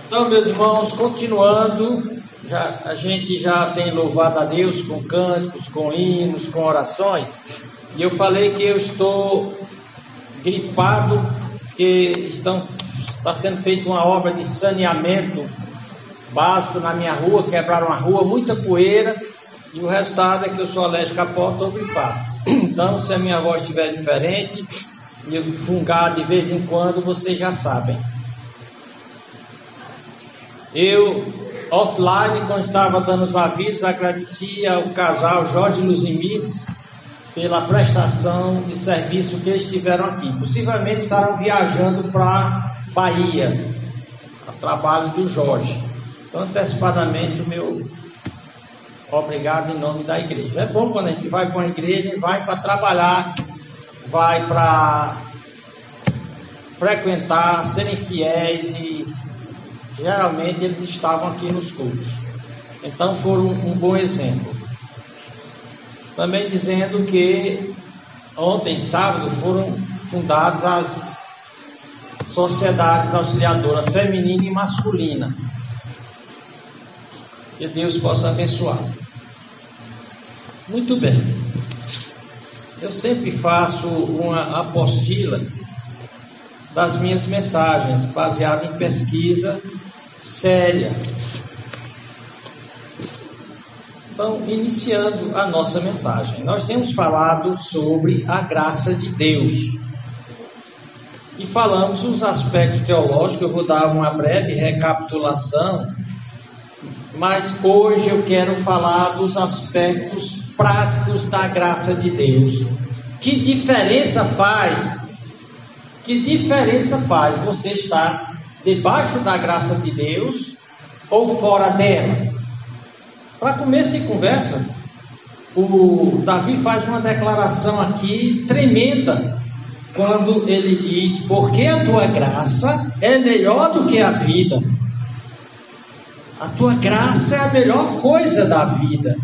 Então, meus irmãos, continuando, a gente já tem louvado a Deus com cânticos, com hinos, com orações. E eu falei que eu estou gripado, porque está sendo feita uma obra de saneamento básico na minha rua, quebraram a rua, muita poeira, e o resultado é que eu sou alérgico a pó, estou gripado. Então, se a minha voz estiver diferente e eu fungar de vez em quando, vocês já sabem. Eu, offline, quando estava dando os avisos, agradecia ao casal Jorge e Luzimides pela prestação de serviço que eles tiveram aqui. Possivelmente estarão viajando para Bahia, a trabalho do Jorge. Então, antecipadamente, o meu obrigado em nome da igreja. É bom quando a gente vai para uma igreja e vai para trabalhar, vai para frequentar, serem fiéis, e geralmente eles estavam aqui nos cultos. Então foram um bom exemplo. Também dizendo que ontem, sábado, foram fundadas as sociedades auxiliadoras feminina e masculina. Que Deus possa abençoar. Muito bem. Eu sempre faço uma apostila das minhas mensagens, baseada em pesquisa séria. Então, iniciando a nossa mensagem, nós temos falado sobre a graça de Deus. E falamos os aspectos teológicos. Eu vou dar uma breve recapitulação, mas hoje eu quero falar dos aspectos práticos da graça de Deus. Que diferença faz você estar debaixo da graça de Deus ou fora dela? Para começo de conversa, o Davi faz uma declaração aqui tremenda, quando ele diz: porque a tua graça é melhor do que a vida. A tua graça é a melhor coisa da vida.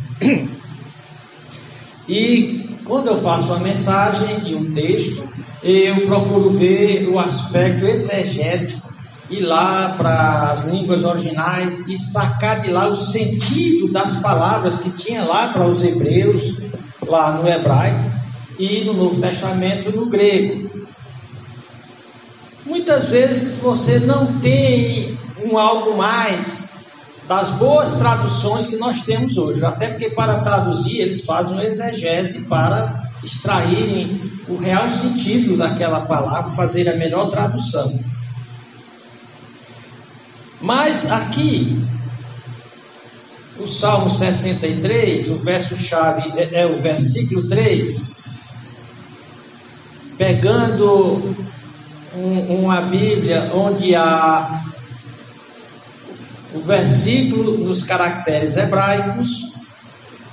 E quando eu faço uma mensagem e um texto, eu procuro ver o aspecto exegético, ir lá para as línguas originais e sacar de lá o sentido das palavras que tinha lá para os hebreus, lá no hebraico, e no Novo Testamento no grego. Muitas vezes você não tem algo mais das boas traduções que nós temos hoje, até porque para traduzir eles fazem uma exegese para extraírem o real sentido daquela palavra, fazer a melhor tradução. Mas aqui, o Salmo 63, o verso-chave é o versículo 3, pegando uma Bíblia onde há o versículo nos caracteres hebraicos,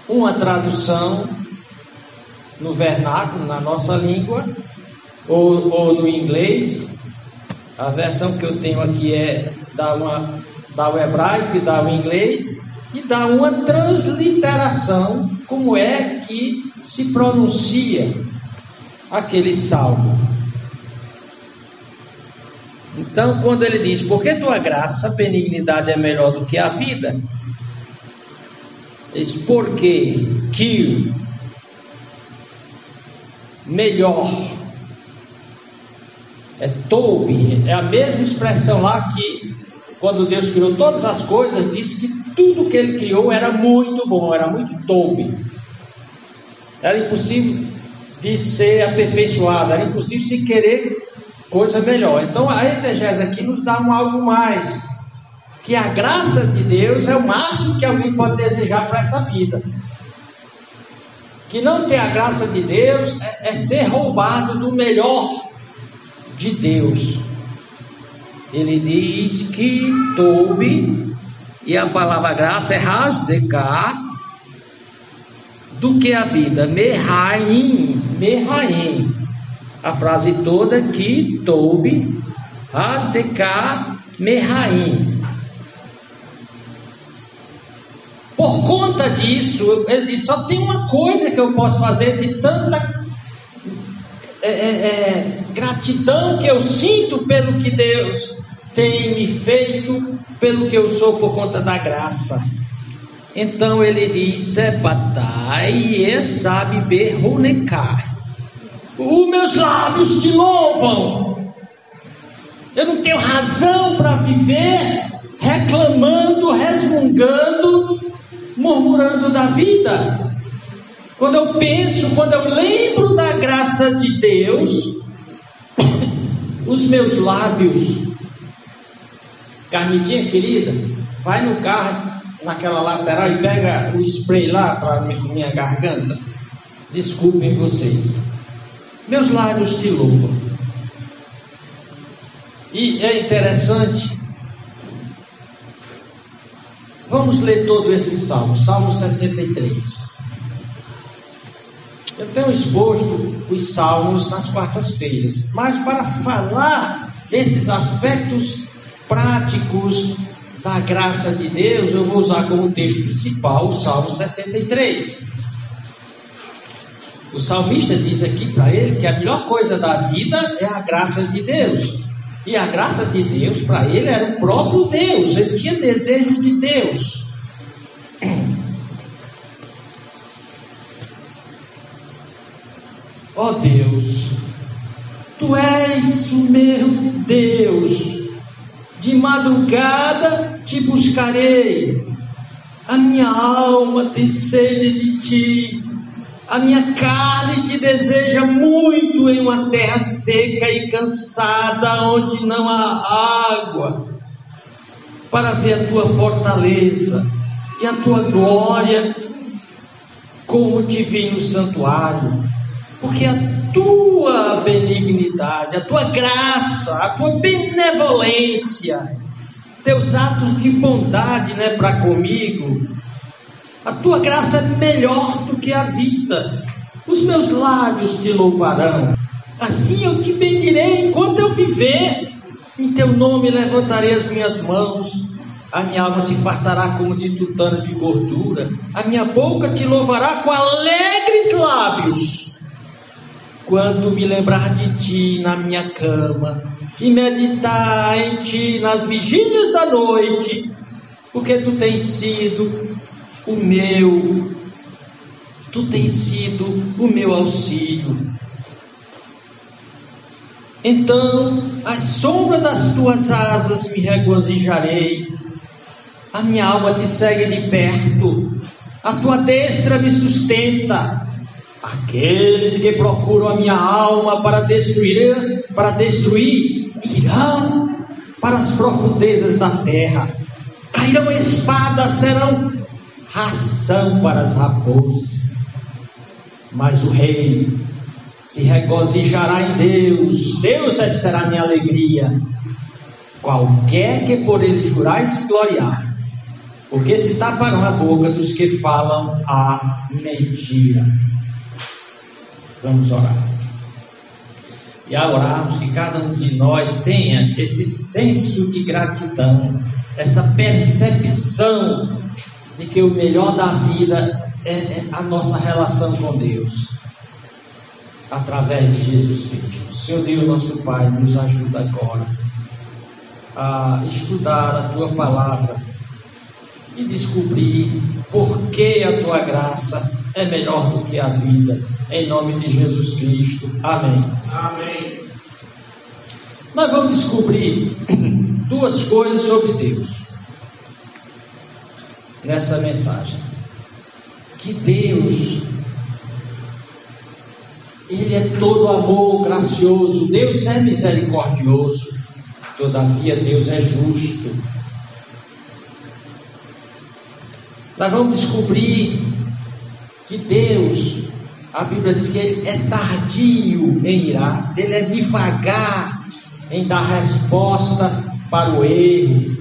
uma tradução no vernáculo, na nossa língua, ou no inglês. A versão que eu tenho aqui dá o hebraico e dá o inglês, e dá uma transliteração, como é que se pronuncia aquele salmo. Então, quando ele diz: porque tua graça, benignidade é melhor do que a vida, diz: porque que melhor é toube, é a mesma expressão lá que quando Deus criou todas as coisas, disse que tudo que ele criou era muito bom, era muito toube, era impossível de ser aperfeiçoado, era impossível se querer coisa melhor. Então a exegese aqui nos dá algo mais, que a graça de Deus é o máximo que alguém pode desejar para essa vida. Que não ter a graça de Deus é ser roubado do melhor de Deus. Ele diz que toube, e a palavra graça é rasdeká, do que a vida, merraim. A frase toda que toube, rasdeká, merraim. Por conta disso, ele diz: só tem uma coisa que eu posso fazer de tanta gratidão que eu sinto pelo que Deus tem-me feito pelo que eu sou por conta da graça. Então ele diz: Sebatai e sabe berrunecar. Os meus lábios te louvam. Eu não tenho razão para viver reclamando, resmungando, murmurando da vida. Quando eu penso, quando eu lembro da graça de Deus, os meus lábios. Carmitinha querida, vai no carro, naquela lateral, e pega o spray lá para minha garganta. Desculpem vocês. Meus lábios te louvam. E é interessante. Vamos ler todo esse salmo, Salmo 63. Eu tenho exposto os salmos nas quartas-feiras, mas para falar desses aspectos práticos da graça de Deus, eu vou usar como texto principal o Salmo 63. O salmista diz aqui para ele que a melhor coisa da vida é a graça de Deus. E a graça de Deus para ele era o próprio Deus. Ele tinha desejo de Deus. Ó Deus, Tu és o meu Deus. De madrugada te buscarei. A minha alma tem sede de Ti. A minha carne te deseja muito em uma terra seca e cansada, onde não há água, para ver a Tua fortaleza e a Tua glória, como te vi no santuário. Porque a Tua benignidade, a Tua graça, a Tua benevolência, Teus atos de bondade, né, para comigo, a Tua graça é melhor do que a vida. Os meus lábios te louvarão. Assim eu te bendirei enquanto eu viver. Em Teu nome levantarei as minhas mãos. A minha alma se fartará como de tutanas de gordura. A minha boca te louvará com alegres lábios. Quando me lembrar de Ti na minha cama e meditar em Ti nas vigílias da noite, porque Tu tens sido o meu auxílio. Então, à sombra das Tuas asas me regozijarei. A minha alma Te segue de perto. A Tua destra me sustenta. Aqueles que procuram a minha alma para destruir, irão para as profundezas da terra. Cairão espadas, serão ração para as raposas. Mas o rei se regozijará em Deus. Deus será minha alegria. Qualquer que por ele jurar e se gloriar, porque se taparão a boca dos que falam a mentira. Vamos orar. E ao orarmos, que cada um de nós tenha esse senso de gratidão, essa percepção de que o melhor da vida é a nossa relação com Deus, através de Jesus Cristo. Senhor Deus, nosso Pai, nos ajuda agora a estudar a Tua palavra e descobrir por que a Tua graça é melhor do que a vida. Em nome de Jesus Cristo. Amém. Amém. Nós vamos descobrir duas coisas sobre Deus nessa mensagem. Que Deus, Ele é todo amor, gracioso. Deus é misericordioso. Todavia Deus é justo. Nós vamos descobrir que Deus, a Bíblia diz que Ele é tardio em irar-se, Ele é devagar em dar resposta para o erro.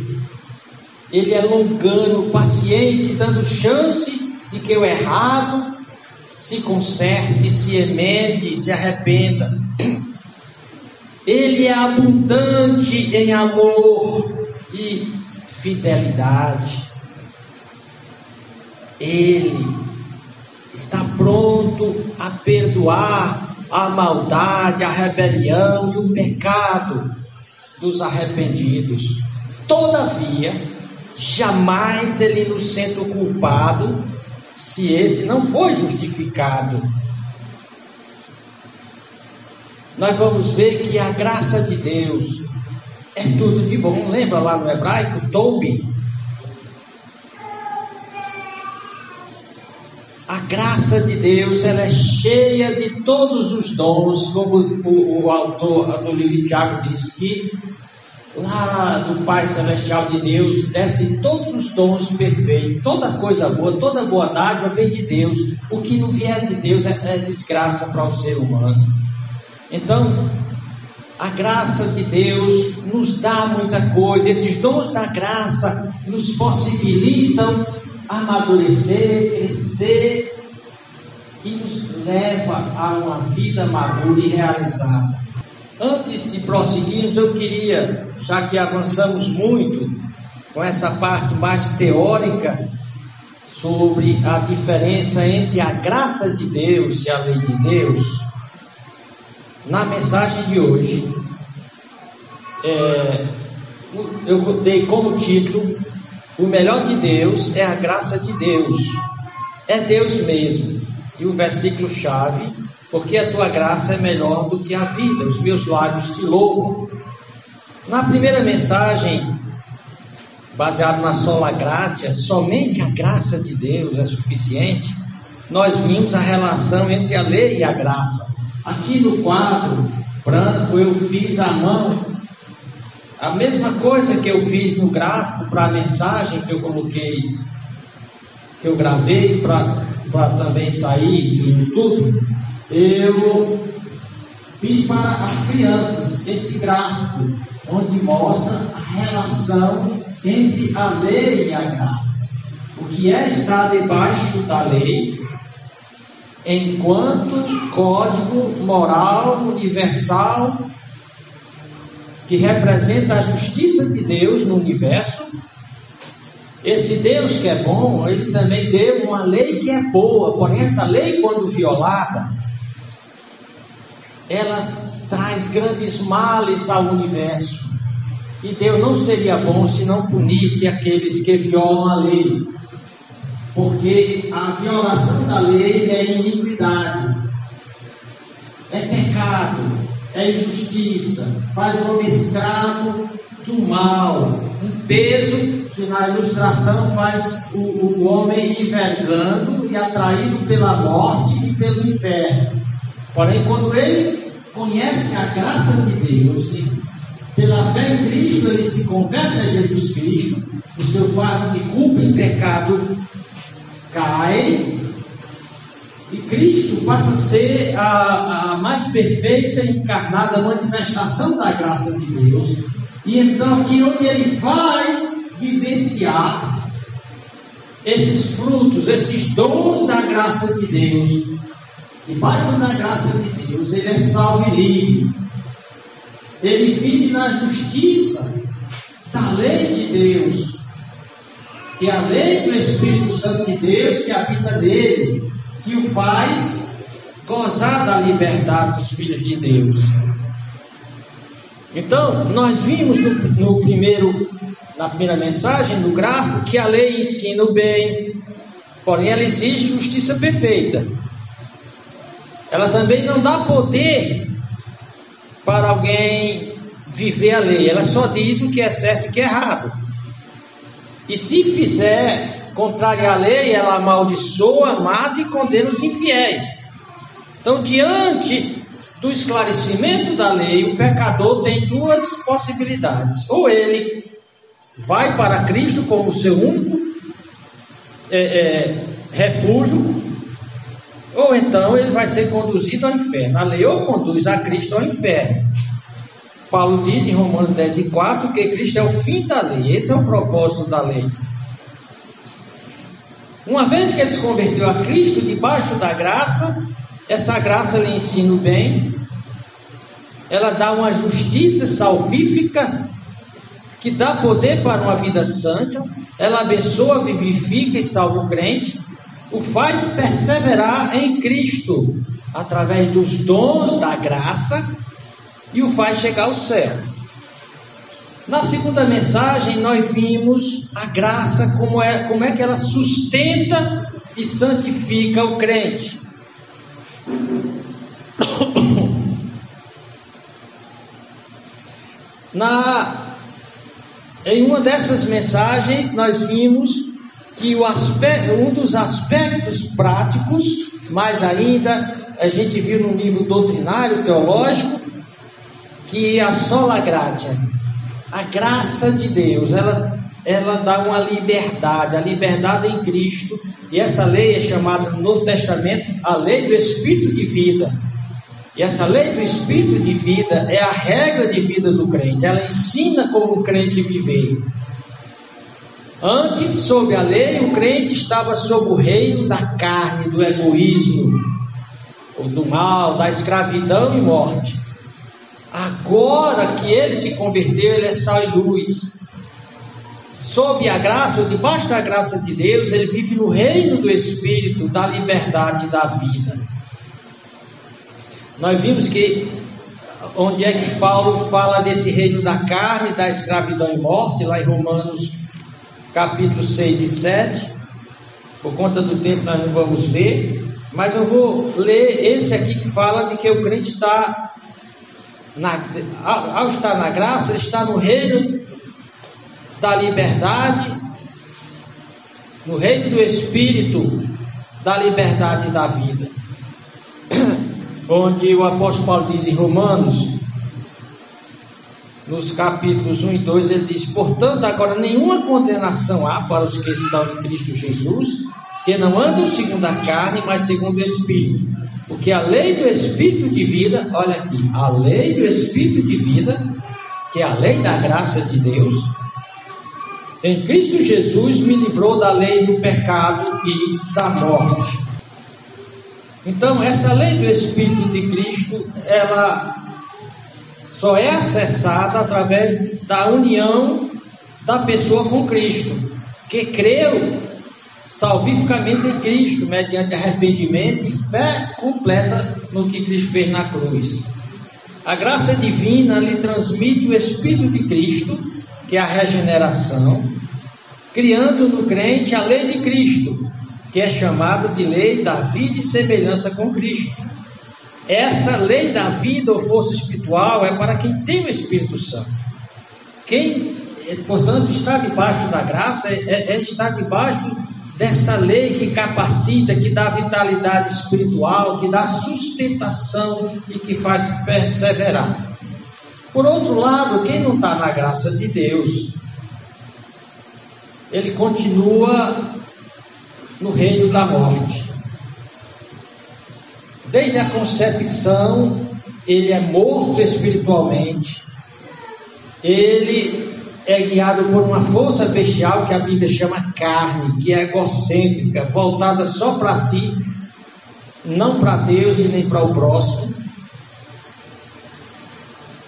Ele é longano, paciente, dando chance de que o errado se conserte, se emende, se arrependa. Ele é abundante em amor e fidelidade. Ele está pronto a perdoar a maldade, a rebelião e o pecado. dos arrependidos. Todavia, jamais ele inocente o culpado, se esse não foi justificado. Nós vamos ver que a graça de Deus é tudo de bom. Lembra lá no hebraico, Tov? A graça de Deus, ela é cheia de todos os dons, como o autor do livro de Tiago diz que lá do Pai Celestial de Deus desce todos os dons perfeitos, toda coisa boa, toda boa dádiva vem de Deus. O que não vier de Deus é desgraça para o ser humano. Então, a graça de Deus nos dá muita coisa. Esses dons da graça nos possibilitam amadurecer, crescer e nos leva a uma vida madura e realizada. Antes de prosseguirmos, eu queria, já que avançamos muito com essa parte mais teórica sobre a diferença entre a graça de Deus e a lei de Deus, na mensagem de hoje, eu dei como título: o melhor de Deus é a graça de Deus, é Deus mesmo. E o versículo-chave: porque a tua graça é melhor do que a vida, os meus lábios te louvam. Na primeira mensagem, baseado na sola gratia, somente a graça de Deus é suficiente, nós vimos a relação entre a lei e a graça. Aqui no quadro branco eu fiz à mão a mesma coisa que eu fiz no gráfico para a mensagem que eu coloquei, que eu gravei para também sair no YouTube. Eu fiz para as crianças esse gráfico, onde mostra a relação entre a lei e a graça. O que é estar debaixo da lei, enquanto código moral universal, que representa a justiça de Deus no universo. Esse Deus que é bom, ele também deu uma lei que é boa, porém essa lei, quando violada, ela traz grandes males ao universo. E Deus não seria bom se não punisse aqueles que violam a lei, porque a violação da lei é iniquidade, é pecado, é injustiça, faz o homem escravo do mal, um peso que na ilustração faz o homem envergando e atraído pela morte e pelo inferno. Porém, quando ele conhece a graça de Deus, pela fé em Cristo, ele se converte a Jesus Cristo, o seu fardo de culpa e pecado cai, e Cristo passa a ser a mais perfeita e encarnada manifestação da graça de Deus. E então aqui onde ele vai vivenciar esses frutos, esses dons da graça de Deus, debaixo da graça de Deus, ele é salvo e livre. Ele vive na justiça da lei de Deus, que é a lei do Espírito Santo de Deus que habita nele, que o faz gozar da liberdade dos filhos de Deus. Então, nós vimos na primeira mensagem, no gráfico, que a lei ensina o bem, porém ela exige justiça perfeita. Ela também não dá poder para alguém viver a lei, ela só diz o que é certo e o que é errado. E se fizer contrariar a lei, ela amaldiçoa, mata e condena os infiéis. Então, diante do esclarecimento da lei, o pecador tem duas possibilidades: ou ele vai para Cristo como seu único refúgio, ou então ele vai ser conduzido ao inferno. A lei ou conduz a Cristo ao inferno. Paulo diz em Romanos 10:4 que Cristo é o fim da lei. Esse é o propósito da lei. Uma vez que ele se converteu a Cristo, debaixo da graça, essa graça lhe ensina o bem, ela dá uma justiça salvífica, que dá poder para uma vida santa, ela abençoa, vivifica e salva o crente, o faz perseverar em Cristo, através dos dons da graça, e o faz chegar ao céu. Na segunda mensagem, nós vimos a graça, como é que ela sustenta e santifica o crente. Em uma dessas mensagens, nós vimos que um dos aspectos práticos, mais ainda, a gente viu no livro doutrinário teológico, que a sola gratia, a graça de Deus, ela dá uma liberdade, a liberdade em Cristo, e essa lei é chamada no Novo Testamento a lei do Espírito de vida. E essa lei do Espírito de vida é a regra de vida do crente, ela ensina como o crente viver. Antes, sob a lei, o crente estava sob o reino da carne, do egoísmo, do mal, da escravidão e morte. Agora que ele se converteu, ele é sal e luz. Sob a graça, ou debaixo da graça de Deus, ele vive no reino do Espírito, da liberdade e da vida. Nós vimos que onde é que Paulo fala desse reino da carne, da escravidão e morte, lá em Romanos capítulo 6 e 7. Por conta do tempo nós não vamos ver, mas eu vou ler esse aqui que fala de que o crente está ao estar na graça, ele está no reino da liberdade, no reino do Espírito, da liberdade e da vida. Onde o apóstolo Paulo diz em Romanos, nos capítulos 1 e 2, ele diz: portanto, agora nenhuma condenação há para os que estão em Cristo Jesus, que não andam segundo a carne, mas segundo o Espírito. Porque a lei do Espírito de vida, olha aqui, a lei do Espírito de vida, que é a lei da graça de Deus, em Cristo Jesus me livrou da lei do pecado e da morte. Então, essa lei do Espírito de Cristo, ela só é acessada através da união da pessoa com Cristo, que creu salvificamente em Cristo, mediante arrependimento e fé completa no que Cristo fez na cruz. A graça divina lhe transmite o Espírito de Cristo, que é a regeneração, criando no crente a lei de Cristo, que é chamada de lei da vida e semelhança com Cristo. Essa lei da vida ou força espiritual é para quem tem o Espírito Santo. Quem, portanto, está debaixo da graça está debaixo dessa lei que capacita, que dá vitalidade espiritual, que dá sustentação e que faz perseverar. Por outro lado, quem não está na graça de Deus, ele continua no reino da morte. Desde a concepção, ele é morto espiritualmente, ele é guiado por uma força bestial que a Bíblia chama carne, que é egocêntrica, voltada só para si, não para Deus e nem para o próximo.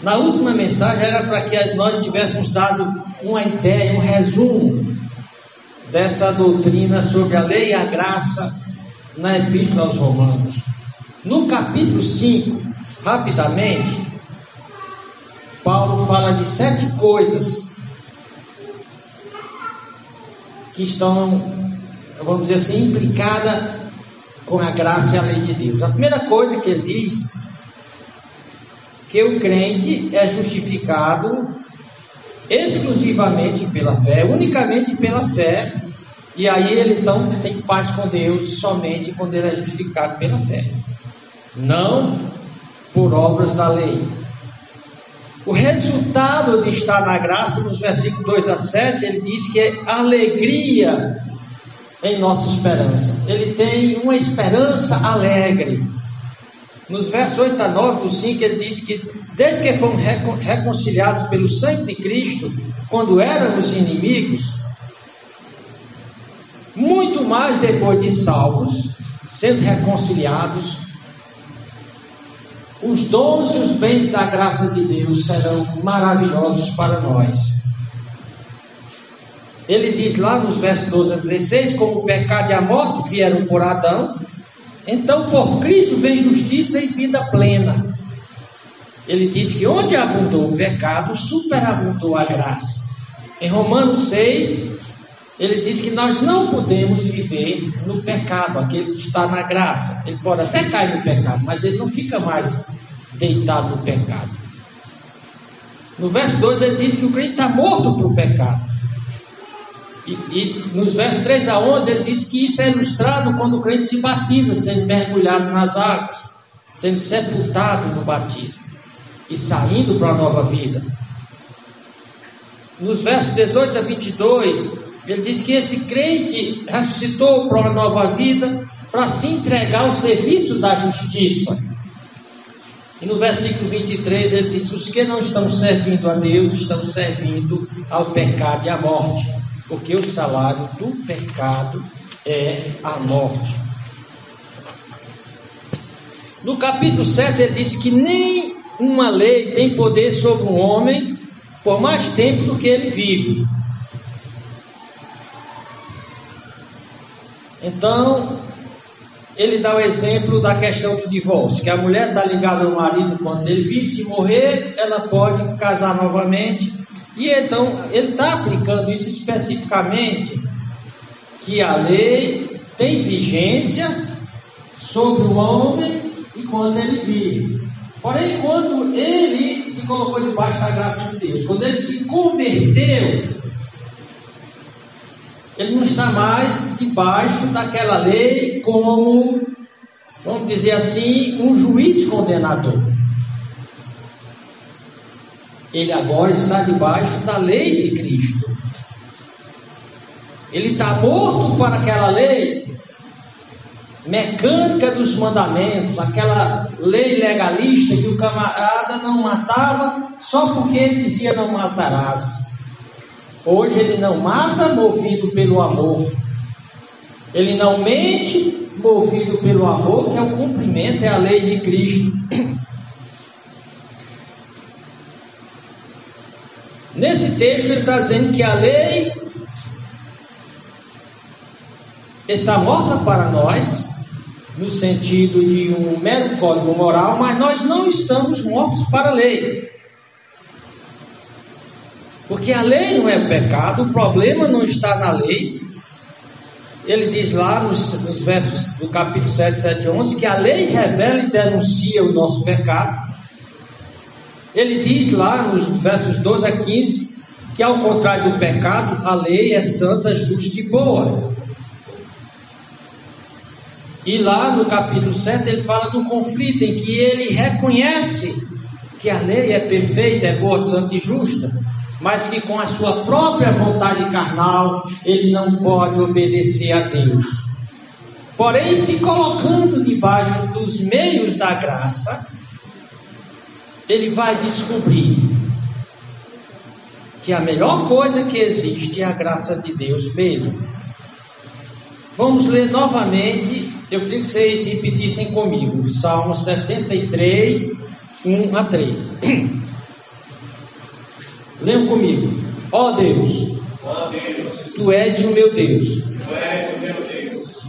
Na última mensagem era para que nós tivéssemos dado uma ideia, um resumo dessa doutrina sobre a lei e a graça na Epístola aos Romanos. No capítulo 5, rapidamente, Paulo fala de 7 coisas que estão, vamos dizer assim, implicadas com a graça e a lei de Deus. A primeira coisa que ele diz, que o crente é justificado exclusivamente pela fé, unicamente pela fé, e aí ele então tem paz com Deus somente quando ele é justificado pela fé, não por obras da lei. O resultado de estar na graça, nos versículos 2 a 7, ele diz que é alegria em nossa esperança. Ele tem uma esperança alegre. Nos versos 8 a 9 do 5, ele diz que desde que fomos reconciliados pelo sangue de Cristo, quando éramos inimigos, muito mais depois de salvos, sendo reconciliados, os dons e os bens da graça de Deus serão maravilhosos para nós. Ele diz lá nos versos 12 a 16, como o pecado e a morte vieram por Adão, então por Cristo vem justiça e vida plena. ele diz que onde abundou o pecado, superabundou a graça. Em Romanos 6, ele diz que nós não podemos viver no pecado, aquele que está na graça. Ele pode até cair no pecado, mas ele não fica mais deitado no pecado. No verso 2 ele diz que o crente está morto para o pecado. E nos versos 3 a 11 ele diz que isso é ilustrado quando o crente se batiza, sendo mergulhado nas águas, sendo sepultado no batismo e saindo para a nova vida. Nos versos 18 a 22, ele diz que esse crente ressuscitou para uma nova vida, para se entregar ao serviço da justiça. E no versículo 23 ele diz: os que não estão servindo a Deus, estão servindo ao pecado e à morte, porque o salário do pecado é a morte. No capítulo 7 ele diz que nem uma lei tem poder sobre um homem por mais tempo do que ele vive. Então, ele dá o exemplo da questão do divórcio, que a mulher está ligada ao marido enquanto ele vive, se morrer, ela pode casar novamente. E então, ele está aplicando isso especificamente, que a lei tem vigência sobre o homem enquanto ele vive. Porém, quando ele se colocou debaixo da graça de Deus, quando ele se converteu, ele não está mais debaixo daquela lei como, vamos dizer assim, um juiz condenador. Ele agora está debaixo da lei de Cristo. Ele está morto para aquela lei mecânica dos mandamentos, aquela lei legalista que o camarada não matava só porque ele dizia não matarás. Hoje ele não mata movido pelo amor. Ele não mente movido pelo amor, que é o cumprimento, é a lei de Cristo. Nesse texto ele está dizendo que a lei está morta para nós, no sentido de um mero código moral, mas nós não estamos mortos para a lei. Porque a lei não é pecado, o problema não está na lei. Ele diz lá nos versos do capítulo 7, 7 e 11, que a lei revela e denuncia o nosso pecado. Ele diz lá nos versos 12 a 15, que ao contrário do pecado, a lei é santa, justa e boa. E lá no capítulo 7 ele fala do conflito em que ele reconhece que a lei é perfeita, é boa, santa e justa, mas que com a sua própria vontade carnal ele não pode obedecer a Deus. Porém, se colocando debaixo dos meios da graça, ele vai descobrir que a melhor coisa que existe é a graça de Deus mesmo. Vamos ler novamente, eu queria que vocês repetissem comigo, Salmo 63, 1 a 3. Leiam comigo. Ó Deus, Tu és o meu Deus,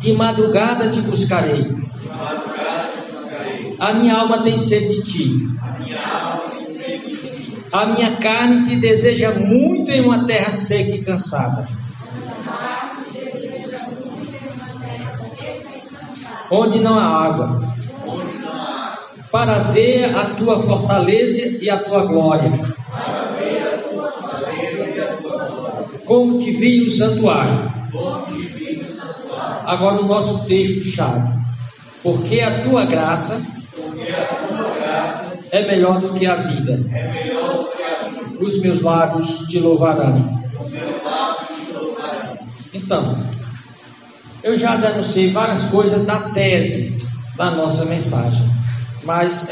de madrugada te buscarei, a minha alma tem sede de Ti, a minha carne te deseja muito em uma terra seca e cansada, onde não há água, para ver a Tua fortaleza e a Tua glória, como te vi no santuário. Agora o nosso texto-chave. Porque a Tua graça é melhor do que a vida. Os meus lábios te louvarão. Então, eu já denunciei várias coisas da tese da nossa mensagem, mas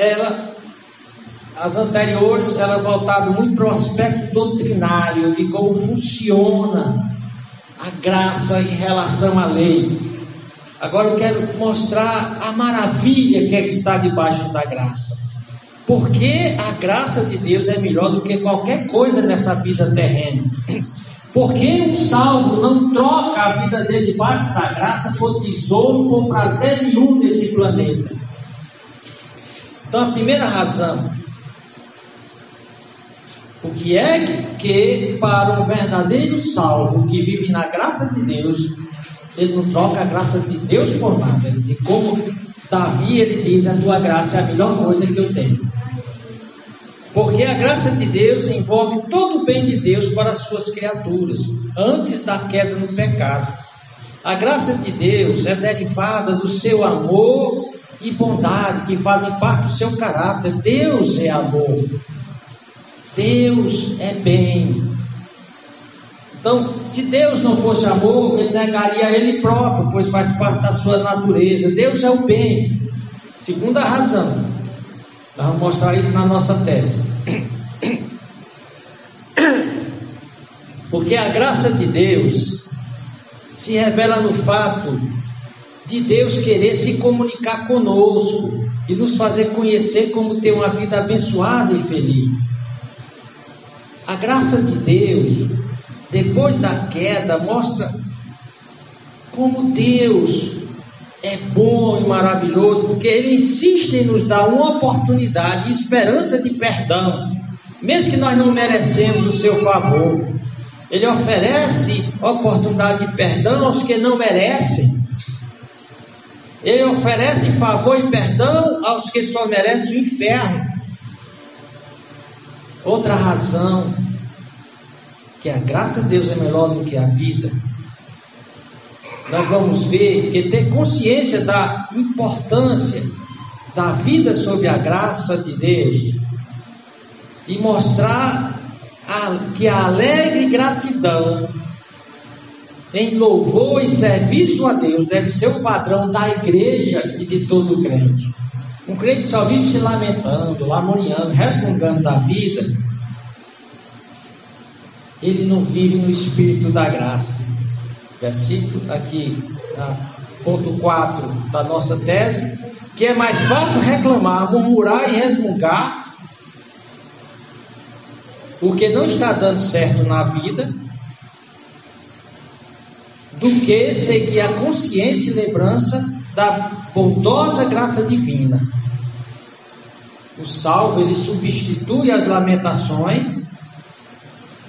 as anteriores, ela voltaram muito para o aspecto doutrinário de como funciona a graça em relação à lei. Agora eu quero mostrar a maravilha que é que está debaixo da graça. Porque a graça de Deus é melhor do que qualquer coisa nessa vida terrena. Porque um salvo não troca a vida dele debaixo da graça por tesouro, por prazer nenhum nesse planeta. Então a primeira razão O que é que para um verdadeiro salvo que vive na graça de Deus, ele não troca a graça de Deus por nada. E como Davi, ele diz, a tua graça é a melhor coisa que eu tenho. Porque a graça de Deus envolve todo o bem de Deus para as suas criaturas, antes da queda no pecado. A graça de Deus é derivada do seu amor e bondade, que fazem parte do seu caráter. Deus é amor. Deus é bem. Então, se Deus não fosse amor, ele negaria ele próprio, pois faz parte da sua natureza. Deus é o bem. Segunda razão. Nós vamos mostrar isso na nossa tese. Porque a graça de Deus se revela no fato de Deus querer se comunicar conosco e nos fazer conhecer como ter uma vida abençoada e feliz. A graça de Deus, depois da queda, mostra como Deus é bom e maravilhoso, porque Ele insiste em nos dar uma oportunidade e esperança de perdão, mesmo que nós não merecemos o seu favor. Ele oferece oportunidade de perdão aos que não merecem. Ele oferece favor e perdão aos que só merecem o inferno. Outra razão, que a graça de Deus é melhor do que a vida, nós vamos ver que ter consciência da importância da vida sob a graça de Deus e mostrar que a alegre gratidão em louvor e serviço a Deus deve ser o padrão da igreja e de todo crente. Um crente só vive se lamentando, lamuriando, resmungando da vida. Ele não vive no espírito da graça. Versículo aqui, ponto 4 da nossa tese, que é mais fácil reclamar, murmurar e resmungar, porque não está dando certo na vida, do que seguir a consciência e lembrança da bondosa graça divina. O salvo, ele substitui as lamentações,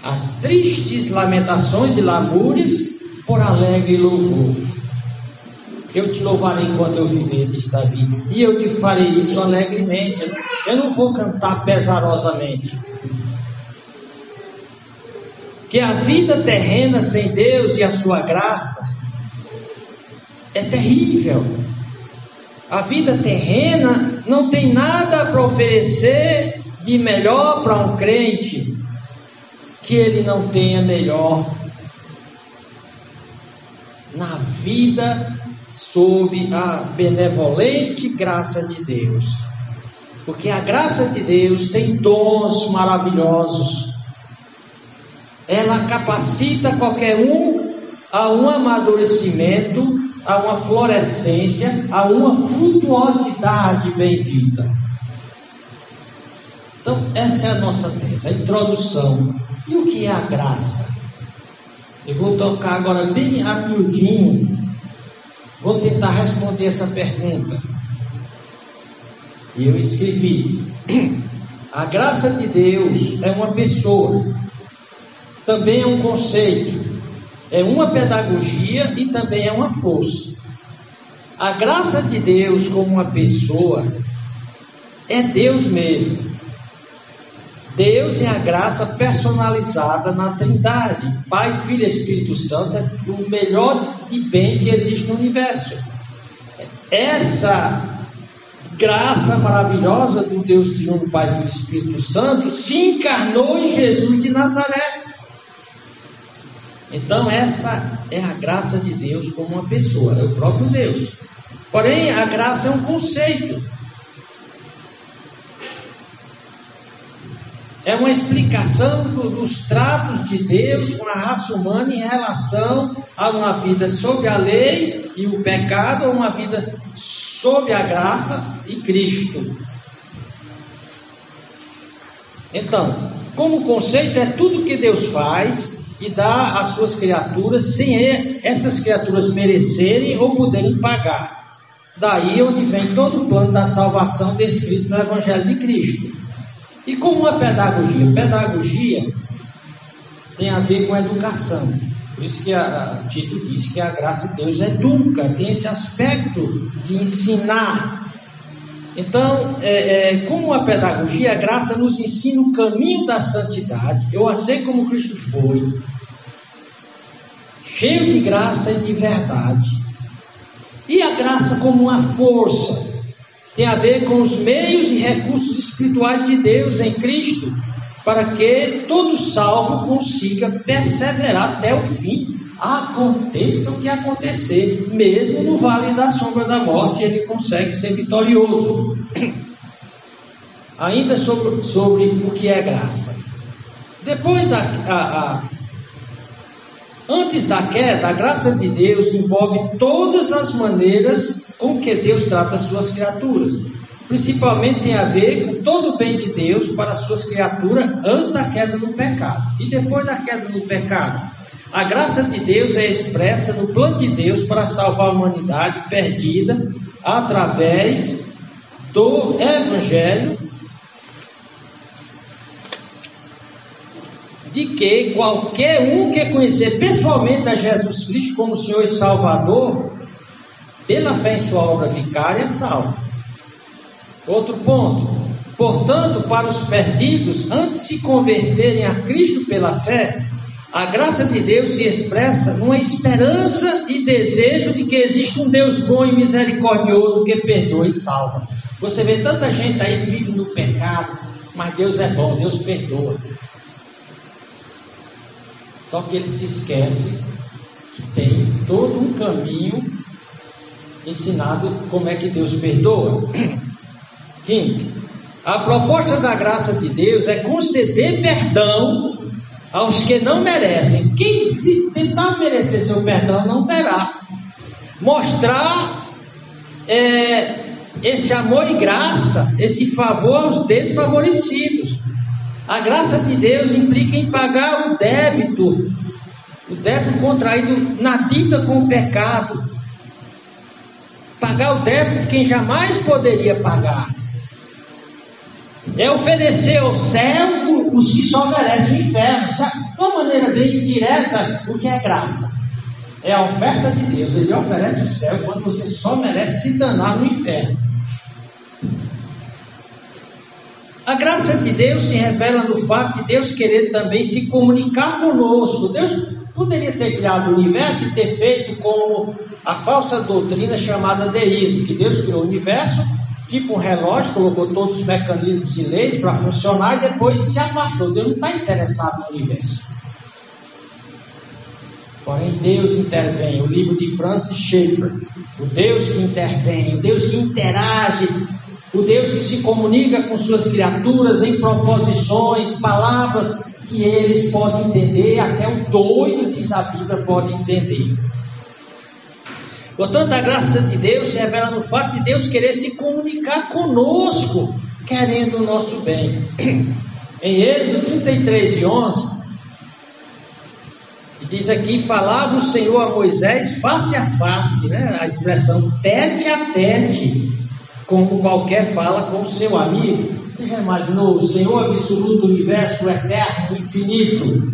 as tristes lamentações e lamúrias, por alegre louvor. Eu te louvarei enquanto eu viver, diz Davi, e eu te farei isso alegremente. Eu não vou cantar pesarosamente. Que a vida terrena sem Deus e a sua graça é terrível. A vida terrena não tem nada para oferecer de melhor para um crente que ele não tenha melhor na vida sob a benevolente graça de Deus. Porque a graça de Deus tem dons maravilhosos. Ela capacita qualquer um a um amadurecimento, a uma florescência, a uma frutuosidade bendita. Então, essa é a nossa tese, a introdução. E o que é a graça? Eu vou tocar agora bem rapidinho. Vou tentar responder essa pergunta. E eu escrevi: a graça de Deus é uma pessoa, também é um conceito, é uma pedagogia e também é uma força. A graça de Deus como uma pessoa é Deus mesmo. Deus é a graça personalizada na Trindade. Pai, Filho e Espírito Santo é o melhor e bem que existe no universo. Essa graça maravilhosa do Deus Triuno, Pai, Filho e Espírito Santo se encarnou em Jesus de Nazaré. Então essa é a graça de Deus como uma pessoa, é o próprio Deus. Porém, a graça é um conceito. É uma explicação dos tratos de Deus com a raça humana em relação a uma vida sob a lei e o pecado, ou uma vida sob a graça e Cristo. Então, como conceito, é tudo que Deus faz e dá às suas criaturas sem essas criaturas merecerem ou poderem pagar. Daí onde vem todo o plano da salvação descrito no Evangelho de Cristo. E como uma pedagogia? Pedagogia tem a ver com educação. Por isso que o título diz que a graça de Deus educa, tem esse aspecto de ensinar. Então, como uma pedagogia, a graça nos ensina o caminho da santidade. Eu a sei como Cristo foi, cheio de graça e de verdade. E a graça como uma força, tem a ver com os meios e recursos espirituais de Deus em Cristo, para que todo salvo consiga perseverar até o fim, aconteça o que acontecer, mesmo no vale da sombra da morte, ele consegue ser vitorioso. Ainda sobre o que é graça. Depois antes da queda, a graça de Deus envolve todas as maneiras com que Deus trata as suas criaturas. Principalmente tem a ver com todo o bem de Deus para as suas criaturas antes da queda no pecado. E depois da queda no pecado, a graça de Deus é expressa no plano de Deus para salvar a humanidade perdida através do Evangelho, de que qualquer um que conhecer pessoalmente a Jesus Cristo como Senhor e Salvador, pela fé em sua obra vicária, é salvo. Outro ponto: portanto, para os perdidos, antes de se converterem a Cristo pela fé, a graça de Deus se expressa numa esperança e desejo de que existe um Deus bom e misericordioso que perdoa e salva. Você vê tanta gente aí vive no pecado, mas Deus é bom, Deus perdoa. Só que ele se esquece que tem todo um caminho ensinado como é que Deus perdoa. Quinto, a proposta da graça de Deus é conceder perdão aos que não merecem. Quem tentar merecer seu perdão não terá. Mostrar esse amor e graça, esse favor aos desfavorecidos. A graça de Deus implica em pagar o débito contraído na dívida com o pecado. Pagar o débito de quem jamais poderia pagar. É oferecer ao céu os que só merecem o inferno. De uma maneira bem direta, o que é graça? É a oferta de Deus. Ele oferece o céu quando você só merece se danar no inferno. A graça de Deus se revela no fato de Deus querer também se comunicar conosco. Deus poderia ter criado o universo e ter feito como a falsa doutrina chamada deísmo, que Deus criou o universo, tipo um relógio, colocou todos os mecanismos e leis para funcionar e depois se afastou. Deus não está interessado no universo. Porém, Deus intervém. O livro de Francis Schaeffer, o Deus que intervém, o Deus que interage, o Deus que se comunica com suas criaturas em proposições, palavras que eles podem entender, até o doido, diz a Bíblia, pode entender. Portanto, a graça de Deus se revela no fato de Deus querer se comunicar conosco, querendo o nosso bem. Em Êxodo 33:11, diz aqui: falava o Senhor a Moisés face a face, né? A expressão tete a tete, como qualquer fala com o seu amigo. Você já imaginou o Senhor absoluto do universo, o eterno, o infinito,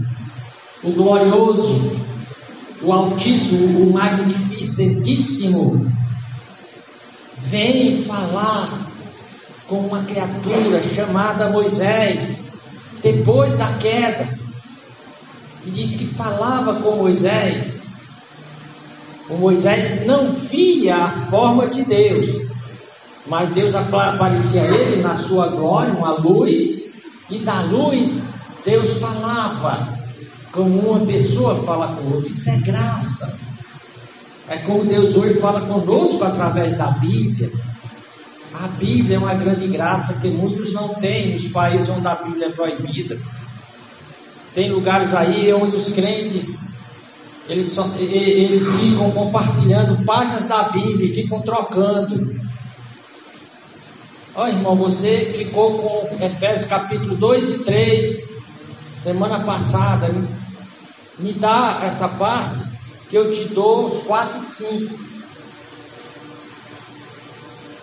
o glorioso, o altíssimo, o magnificentíssimo, vem falar com uma criatura chamada Moisés, depois da queda, e diz que falava com Moisés. O Moisés não via a forma de Deus, mas Deus aparecia a ele na sua glória, uma luz, e da luz Deus falava, como uma pessoa fala com outra. Isso é graça. É como Deus hoje fala conosco através da Bíblia. A Bíblia é uma grande graça que muitos não têm nos países onde a Bíblia é proibida. Tem lugares aí onde os crentes eles ficam compartilhando páginas da Bíblia e ficam trocando. Olha, irmão, você ficou com Efésios capítulo 2 e 3 semana passada. Me dá essa parte que eu te dou os 4 e 5.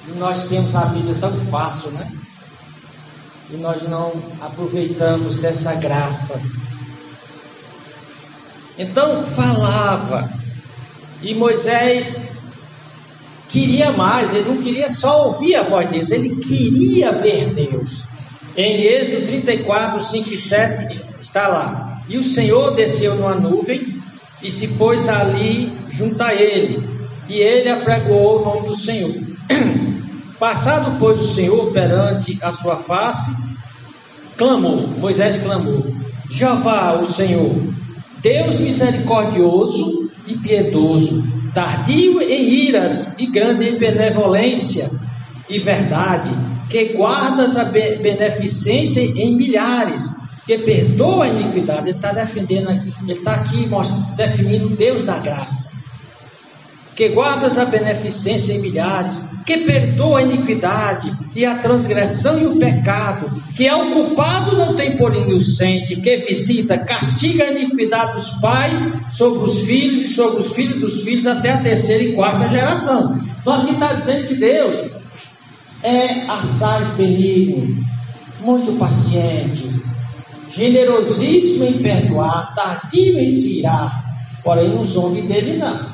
E nós temos a Bíblia tão fácil, né? e nós não aproveitamos dessa graça. Então falava, e Moisés queria mais, ele não queria só ouvir a voz de Deus, ele queria ver Deus. Em Êxodo 34, 5 e 7 está lá: e o Senhor desceu numa nuvem e se pôs ali junto a ele, e ele apregoou o nome do Senhor. Passado, pois, o Senhor perante a sua face, Moisés clamou: Jeová, o Senhor, Deus misericordioso e piedoso, tardio em iras e grande em benevolência e verdade, que guardas a beneficência em milhares, que perdoa a iniquidade. Ele está defendendo, ele está aqui definindo o Deus da graça. Que guardas a beneficência em milhares, que perdoa a iniquidade e a transgressão e o pecado, que ao culpado não tem por inocente, que visita, castiga a iniquidade dos pais sobre os filhos e sobre os filhos dos filhos até a terceira e quarta geração. Então aqui está dizendo que Deus é assaz benigno, muito paciente, generosíssimo em perdoar, tardio em se irar, porém não zombe dele não.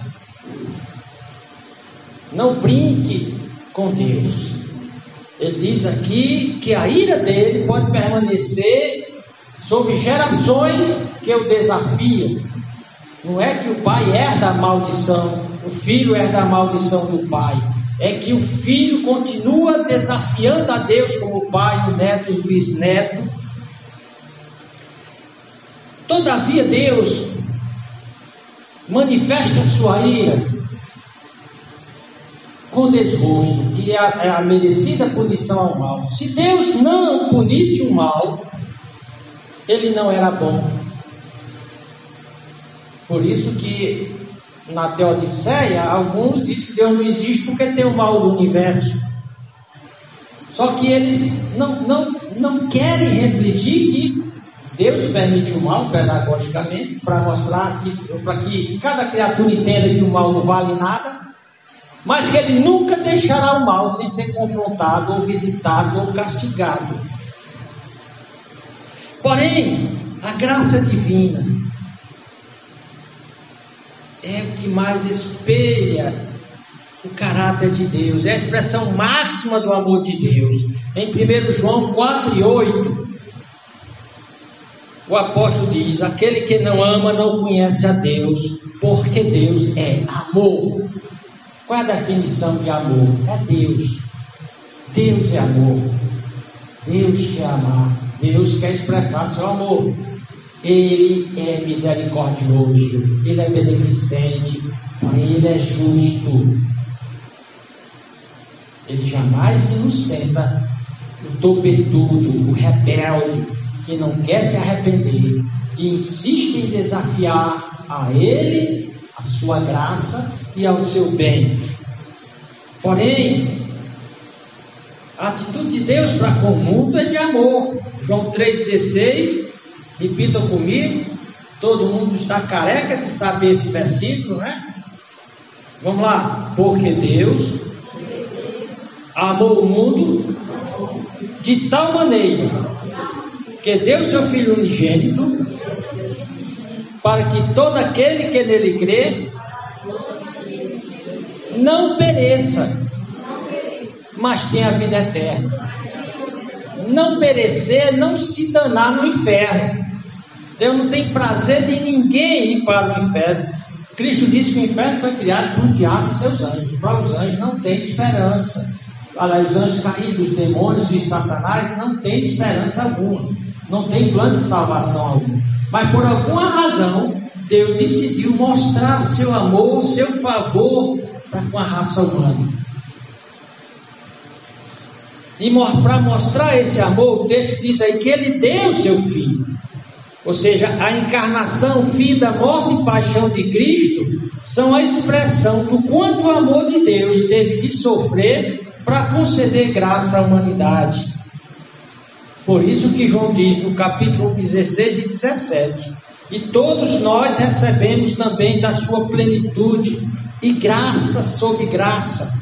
Não brinque com Deus. Ele diz aqui que a ira dele pode permanecer sobre gerações que o desafiam. Não é que o pai herda a maldição, o filho herda a maldição do pai. É que o filho continua desafiando a Deus como o pai, o neto, o bisneto. Todavia Deus manifesta sua ira com desgosto, que é a merecida punição ao mal. Se Deus não punisse o mal, ele não era bom. Por isso que na Teodiceia, alguns dizem que Deus não existe porque tem o mal do universo. Só que eles não querem refletir que Deus permite o mal pedagogicamente, para mostrar para que cada criatura entenda que o mal não vale nada, mas que ele nunca deixará o mal sem ser confrontado, ou visitado, ou castigado. Porém, a graça divina é o que mais espelha o caráter de Deus, é a expressão máxima do amor de Deus. Em 1 João 4:8, o apóstolo diz: aquele que não ama não conhece a Deus, porque Deus é amor. Qual é a definição de amor? É Deus. Deus é amor. Deus quer amar. Deus quer expressar seu amor. Ele é misericordioso. Ele é beneficente. Ele é justo. Ele jamais se inocenta o topetudo, o rebelde, que não quer se arrepender e insiste em desafiar a Ele, a sua graça e ao seu bem. Porém, a atitude de Deus para com o mundo é de amor. João 3,16, repitam comigo. Todo mundo está careca de saber esse versículo, né? Vamos lá. Porque Deus amou o mundo de tal maneira que deu seu Filho unigênito, para que todo aquele que nele crê não pereça, mas tenha a vida eterna. Não perecer, não se danar no inferno. Deus não tem prazer de ninguém ir para o inferno. Cristo disse que o inferno foi criado por o diabo e seus anjos. Para os anjos não tem esperança. Para os anjos caídos, os demônios e Satanás não tem esperança alguma. Não tem plano de salvação algum. Mas por alguma razão, Deus decidiu mostrar seu amor, seu favor para com a raça humana. E para mostrar esse amor, o texto diz aí que ele deu seu Filho. Ou seja, a encarnação, vida, morte e paixão de Cristo são a expressão do quanto o amor de Deus teve de sofrer para conceder graça à humanidade. Por isso que João diz no capítulo 16 e 17: e todos nós recebemos também da sua plenitude, e graça sobre graça,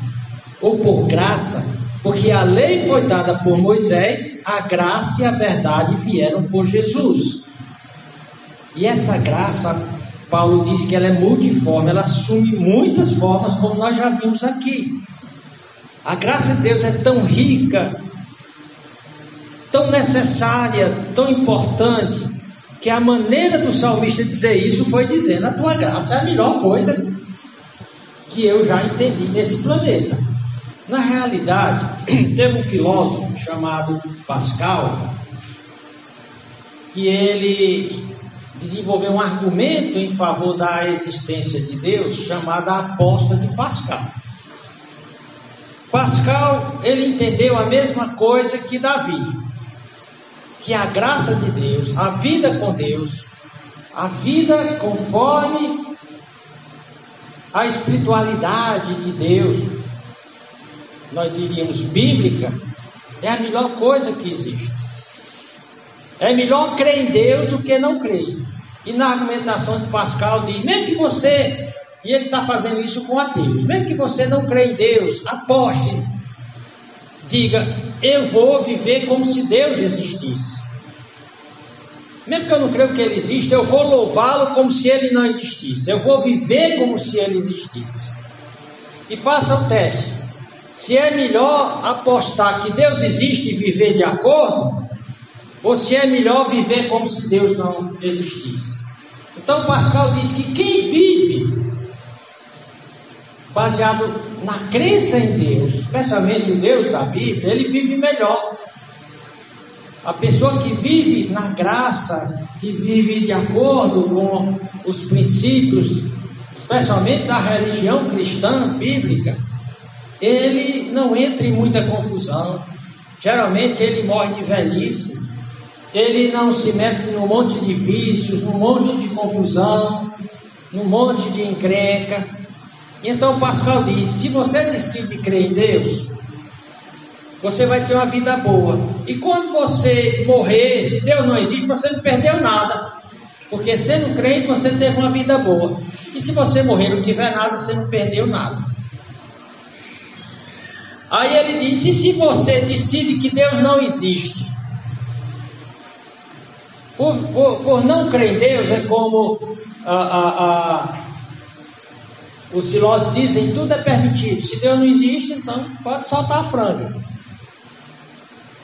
ou por graça, Porque a lei foi dada por Moisés, a graça e a verdade vieram por Jesus. E essa graça, Paulo diz que ela é multiforme, ela assume muitas formas, como nós já vimos aqui. A graça de Deus é tão rica, tão necessária, tão importante, que a maneira do salmista dizer isso foi dizendo: a tua graça é a melhor coisa que eu já entendi nesse planeta. Na realidade, teve um filósofo chamado Pascal, que ele desenvolveu um argumento em favor da existência de Deus, chamado a aposta de Pascal. Pascal, ele entendeu a mesma coisa que Davi, que a graça de Deus, a vida com Deus, a vida conforme a espiritualidade de Deus, nós diríamos bíblica, é a melhor coisa que existe. É melhor crer em Deus do que não crer. E na argumentação de Pascal diz, mesmo que você, e ele está fazendo isso com ateus, mesmo que você não crê em Deus, aposte, diga, eu vou viver como se Deus existisse. Mesmo que eu não creio que Ele existe, eu vou louvá-lo como se Ele não existisse. Eu vou viver como se Ele existisse. E faça o teste. Se é melhor apostar que Deus existe e viver de acordo, ou se é melhor viver como se Deus não existisse. Então Pascal diz que quem vive baseado na crença em Deus, especialmente o Deus da Bíblia, ele vive melhor. A pessoa que vive na graça, que vive de acordo com os princípios, especialmente da religião cristã bíblica, ele não entra em muita confusão. Geralmente ele morre de velhice, ele não se mete num monte de vícios, num monte de confusão, num monte de encrenca. Então Pascal diz, se você decide crer em Deus, você vai ter uma vida boa. E quando você morrer, se Deus não existe, você não perdeu nada. Porque sendo crente, você teve uma vida boa. E se você morrer e não tiver nada, você não perdeu nada. Aí ele diz, e se você decide que Deus não existe? Por não crer em Deus, é como os filósofos dizem, tudo é permitido. Se Deus não existe, então pode soltar a franga.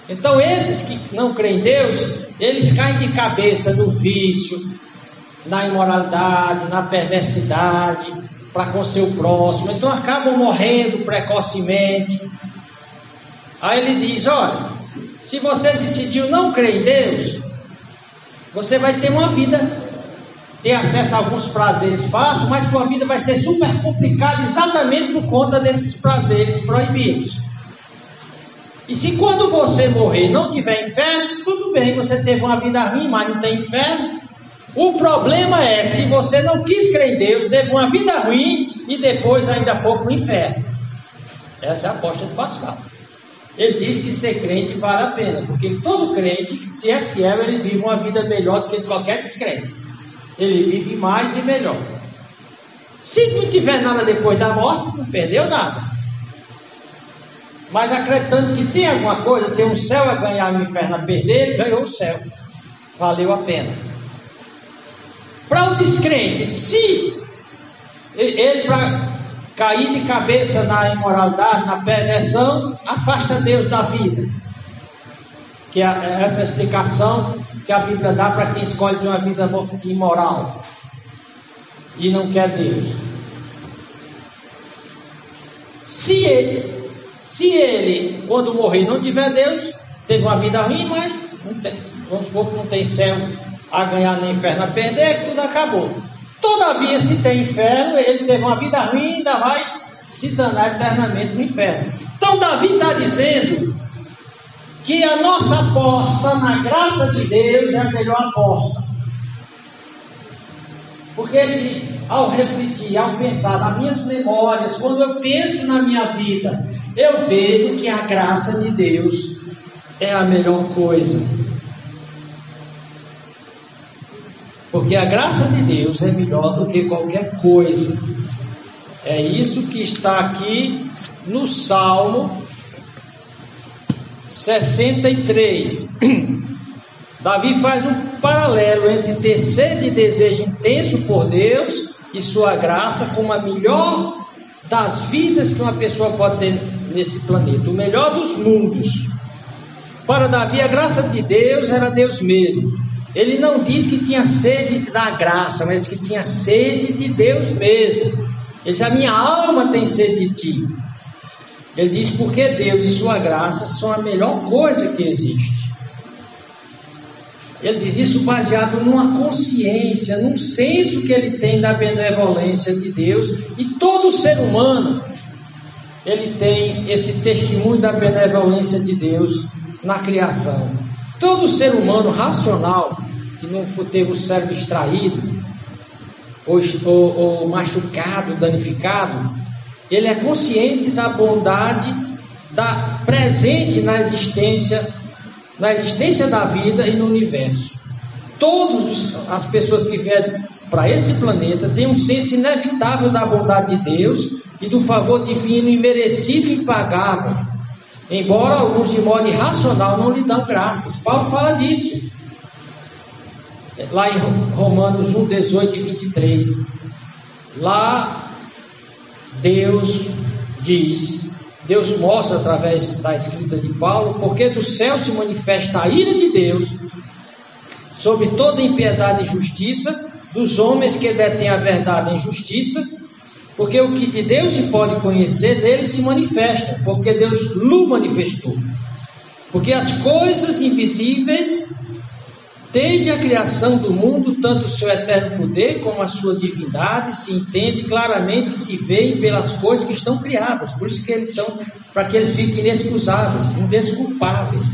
Então esses que não creem em Deus, eles caem de cabeça no vício, na imoralidade, na perversidade, para com seu próximo. Então acabam morrendo precocemente. Aí ele diz, olha, se você decidiu não crer em Deus, você vai ter uma vida, ter acesso a alguns prazeres fáceis, mas sua vida vai ser super complicada exatamente por conta desses prazeres proibidos. E se quando você morrer não tiver inferno, tudo bem, você teve uma vida ruim, mas não tem inferno. O problema é, se você não quis crer em Deus, teve uma vida ruim e depois ainda for para o inferno. Essa é a aposta de Pascal. Ele diz que ser crente vale a pena, porque todo crente, se é fiel, ele vive uma vida melhor do que qualquer descrente. Ele vive mais e melhor. Se não tiver nada depois da morte, não perdeu nada. Mas acreditando que tem alguma coisa, tem um céu a ganhar e um inferno a perder, ele ganhou o céu. Valeu a pena. Para o descrente, se ele para cair de cabeça na imoralidade, na perversão, afasta Deus da vida. Que é essa explicação que a Bíblia dá para quem escolhe de uma vida imoral e não quer Deus. Se ele, quando morrer, não tiver Deus, teve uma vida ruim, mas não tem, vamos supor que não tem céu a ganhar nem inferno a perder, tudo acabou. Todavia, se tem inferno, ele teve uma vida ruim e ainda vai se danar eternamente no inferno. Então Davi está dizendo que a nossa aposta na graça de Deus é a melhor aposta. Porque ele diz, ao refletir, ao pensar nas minhas memórias, quando eu penso na minha vida, eu vejo que a graça de Deus é a melhor coisa. Porque a graça de Deus é melhor do que qualquer coisa. É isso que está aqui no Salmo 63. Davi faz um paralelo entre ter sede e desejo intenso por Deus e sua graça como a melhor das vidas que uma pessoa pode ter nesse planeta, o melhor dos mundos. Para Davi, a graça de Deus era Deus mesmo. Ele não diz que tinha sede da graça, mas que tinha sede de Deus mesmo. Ele diz: a minha alma tem sede de ti. Ele diz: porque Deus e sua graça são a melhor coisa que existe. Ele diz isso baseado numa consciência, num senso que ele tem da benevolência de Deus. E todo ser humano, ele tem esse testemunho da benevolência de Deus na criação. Todo ser humano racional, que não teve o cérebro extraído, ou machucado, danificado, ele é consciente da bondade presente na existência da vida e no universo. Todas as pessoas que vieram para esse planeta têm um senso inevitável da bondade de Deus e do favor divino imerecido e impagável, embora alguns de modo irracional não lhe dão graças. Paulo fala disso lá em Romanos 1, 18 e 23. Lá Deus diz, Deus mostra através da escrita de Paulo: porque do céu se manifesta a ira de Deus sobre toda impiedade e injustiça dos homens que detêm a verdade em justiça, porque o que de Deus se pode conhecer dele se manifesta, porque Deus lhe manifestou. Porque as coisas invisíveis, desde a criação do mundo, tanto o seu eterno poder como a sua divindade, se entende claramente e se veem pelas coisas que estão criadas. Por isso que eles são, para que eles fiquem inexcusáveis, indesculpáveis.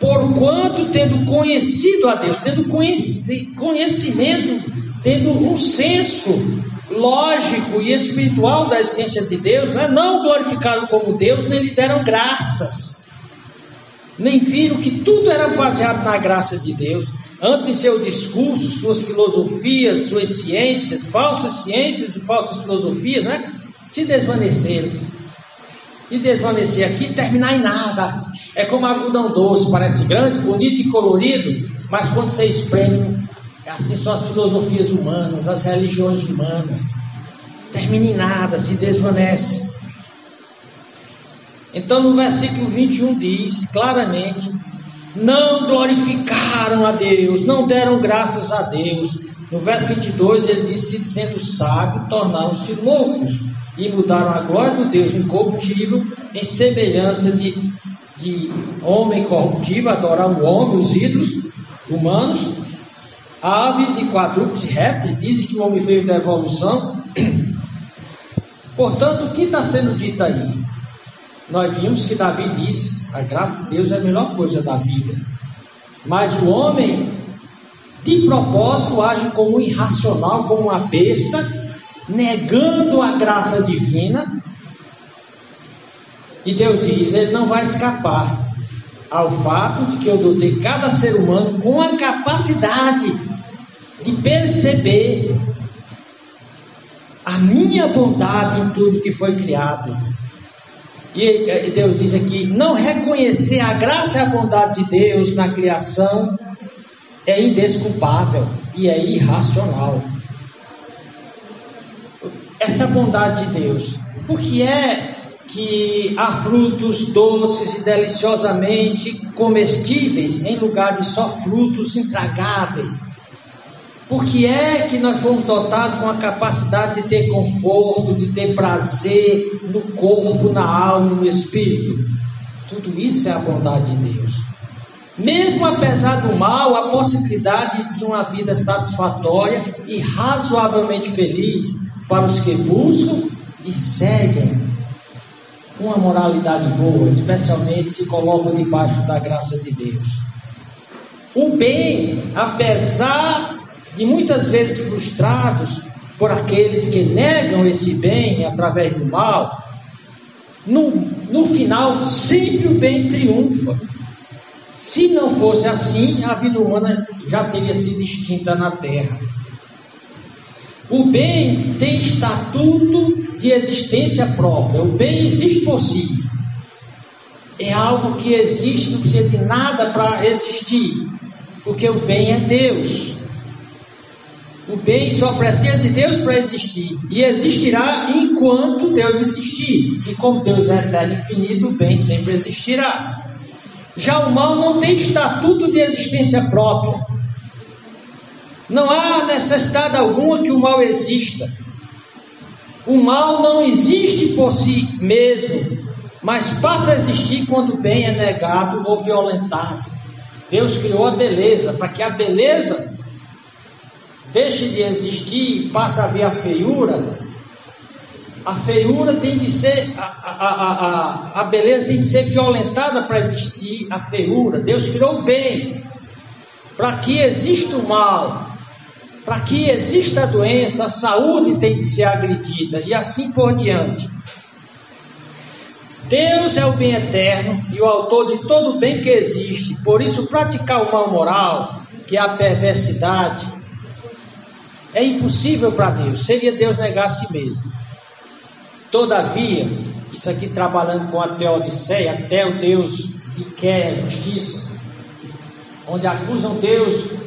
Porquanto, tendo conhecido a Deus, tendo conhecimento, tendo um senso lógico e espiritual da existência de Deus, não glorificaram como Deus, nem lhe deram graças, nem viram que tudo era baseado na graça de Deus. Antes de seu discurso, suas filosofias, suas ciências e falsas filosofias, se desvaneceram. Se desvanecer aqui e terminar em nada. É como algodão doce, parece grande, bonito e colorido, mas quando você espreme, assim são as filosofias humanas, as religiões humanas. Termina em nada, se desvanece. Então no versículo 21 diz claramente: não glorificaram a Deus, não deram graças a Deus. No verso 22 ele diz: se dizendo sábio, tornaram-se loucos e mudaram a glória do Deus incorruptível em semelhança de homem corruptível, adorar o homem, os ídolos humanos, aves e quadrúpedes e répteis. Dizem que o homem veio da evolução. Portanto, o que está sendo dito aí? Nós vimos que Davi disse: a graça de Deus é a melhor coisa da vida. Mas o homem, de propósito, age como um irracional, como uma besta, negando a graça divina. E Deus diz: ele não vai escapar ao fato de que eu dotei cada ser humano com a capacidade de perceber a minha bondade em tudo que foi criado. E Deus diz aqui: não reconhecer a graça e a bondade de Deus na criação é indesculpável e é irracional. Essa bondade de Deus, por que é que há frutos doces e deliciosamente comestíveis em lugar de só frutos intragáveis? Por que é que nós fomos dotados com a capacidade de ter conforto, de ter prazer no corpo, na alma e no espírito? Tudo isso é a bondade de Deus. Mesmo apesar do mal, a possibilidade de uma vida satisfatória e razoavelmente feliz para os que buscam e seguem uma moralidade boa, especialmente se colocam debaixo da graça de Deus. O bem, apesar de muitas vezes frustrados por aqueles que negam esse bem através do mal, no final sempre o bem triunfa. Se não fosse assim, a vida humana já teria sido extinta na terra. O bem tem estatuto de existência própria. O bem existe por si. é algo que existe, não precisa de nada para existir, porque o bem é Deus. O bem só precisa de Deus para existir, e existirá enquanto Deus existir, e como Deus é eterno e infinito, o bem sempre existirá. Já o mal não tem estatuto de existência própria. Não há necessidade alguma que o mal exista. O mal não existe por si mesmo, mas passa a existir quando o bem é negado ou violentado. Deus criou a beleza, para que a beleza deixe de existir e passe a haver a feiura. A feiura tem de ser, a beleza tem de ser violentada para existir a feiura. Deus criou o bem, para que exista o mal. Para que exista a doença, a saúde tem de ser agredida, e assim por diante. Deus é o bem eterno e o autor de todo o bem que existe. Por isso, praticar o mal moral, que é a perversidade, é impossível para Deus. Seria Deus negar a si mesmo. Todavia, isso aqui trabalhando com a Teodiceia, até o Deus que quer justiça, onde acusam Deus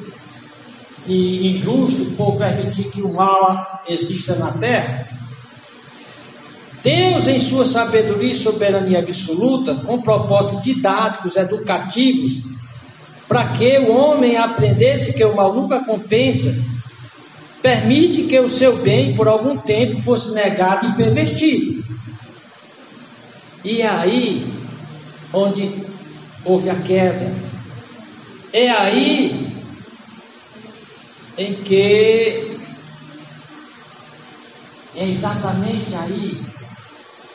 de injusto por permitir que o mal exista na terra. Deus, em sua sabedoria e soberania absoluta, com propósitos didáticos, educativos, para que o homem aprendesse que o mal nunca compensa, permite que o seu bem, por algum tempo, fosse negado e pervertido. E é aí onde houve a queda. É aí em que é exatamente aí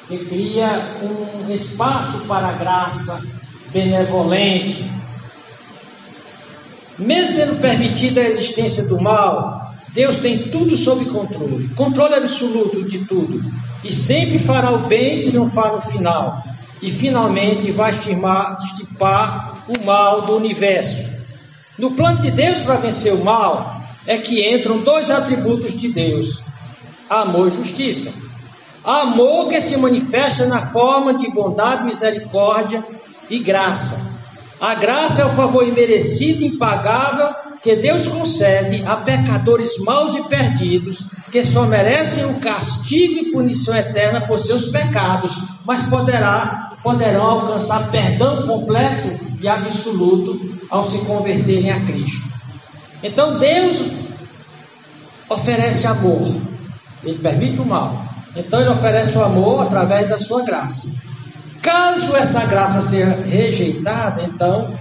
que cria um espaço para a graça benevolente. Mesmo tendo permitido a existência do mal, Deus tem tudo sob controle, controle absoluto de tudo, e sempre fará o bem triunfar no final, e finalmente vai extirpar o mal do universo. No plano de Deus para vencer o mal, é que entram dois atributos de Deus: amor e justiça. Amor que se manifesta na forma de bondade, misericórdia e graça. A graça é o favor imerecido e impagável que Deus concede a pecadores maus e perdidos, que só merecem o castigo e punição eterna por seus pecados, mas poderão alcançar perdão completo e absoluto ao se converterem a Cristo. Então Deus oferece amor, Ele permite o mal, então Ele oferece o amor através da sua graça. Caso essa graça seja rejeitada, então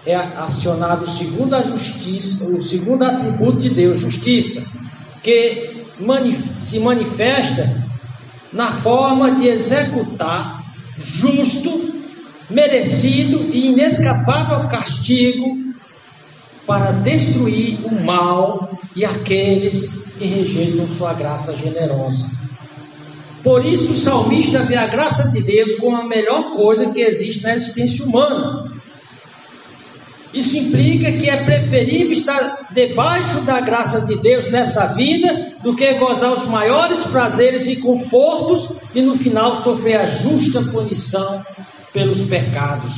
é acionado o segundo atributo de Deus, justiça, que se manifesta na forma de executar justo, merecido e inescapável castigo para destruir o mal e aqueles que rejeitam sua graça generosa. Por isso o salmista vê a graça de Deus como a melhor coisa que existe na existência humana. Isso implica que é preferível estar debaixo da graça de Deus nessa vida do que gozar os maiores prazeres e confortos e no final sofrer a justa punição pelos pecados.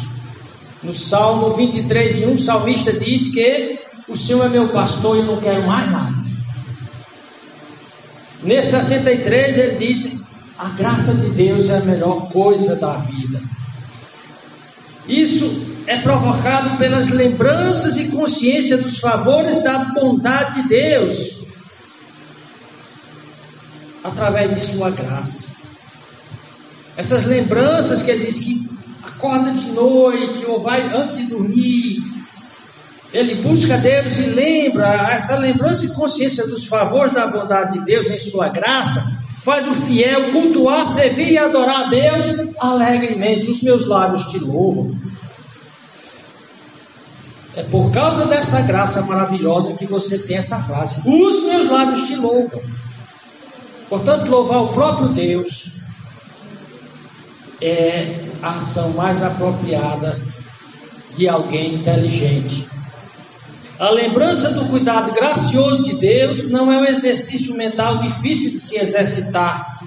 No Salmo 23:1, o salmista diz que o Senhor é meu pastor e eu não quero mais nada. Nesse 63 ele diz: a graça de Deus é a melhor coisa da vida. Isso é provocado pelas lembranças e consciência dos favores da bondade de Deus, através de sua graça. Essas lembranças que ele diz que acorda de noite ou vai antes de dormir, ele busca Deus e lembra. Essa lembrança e consciência dos favores da bondade de Deus em sua graça faz o fiel cultuar, servir e adorar a Deus alegremente. Os meus lábios te louvam. É por causa dessa graça maravilhosa que você tem essa frase: os meus lábios te louvam. Portanto, louvar o próprio Deus é a ação mais apropriada de alguém inteligente. A lembrança do cuidado gracioso de Deus não é um exercício mental difícil de se exercitar.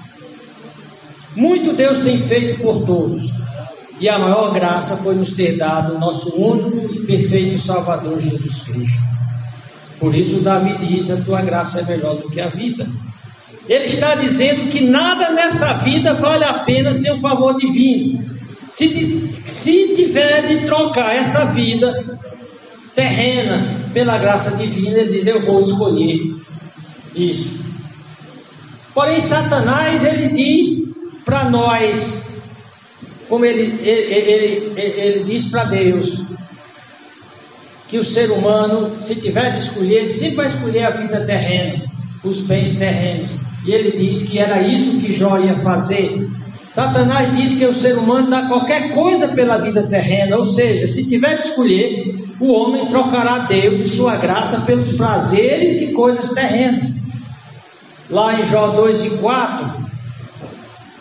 Muito Deus tem feito por todos. E a maior graça foi nos ter dado o nosso único e perfeito Salvador Jesus Cristo. Por isso Davi diz: a tua graça é melhor do que a vida. Ele está dizendo que nada nessa vida vale a pena sem o favor divino. Se tiver de trocar essa vida terrena pela graça divina, ele diz: eu vou escolher isso. Porém, Satanás, ele diz para nós, como ele diz para Deus, que o ser humano, se tiver de escolher, ele sempre vai escolher a vida terrena, os bens terrenos. E ele diz que era isso que Jó ia fazer. Satanás diz que o ser humano dá qualquer coisa pela vida terrena, ou seja, se tiver de escolher, o homem trocará Deus e sua graça pelos prazeres e coisas terrenas. Lá em Jó 2:4,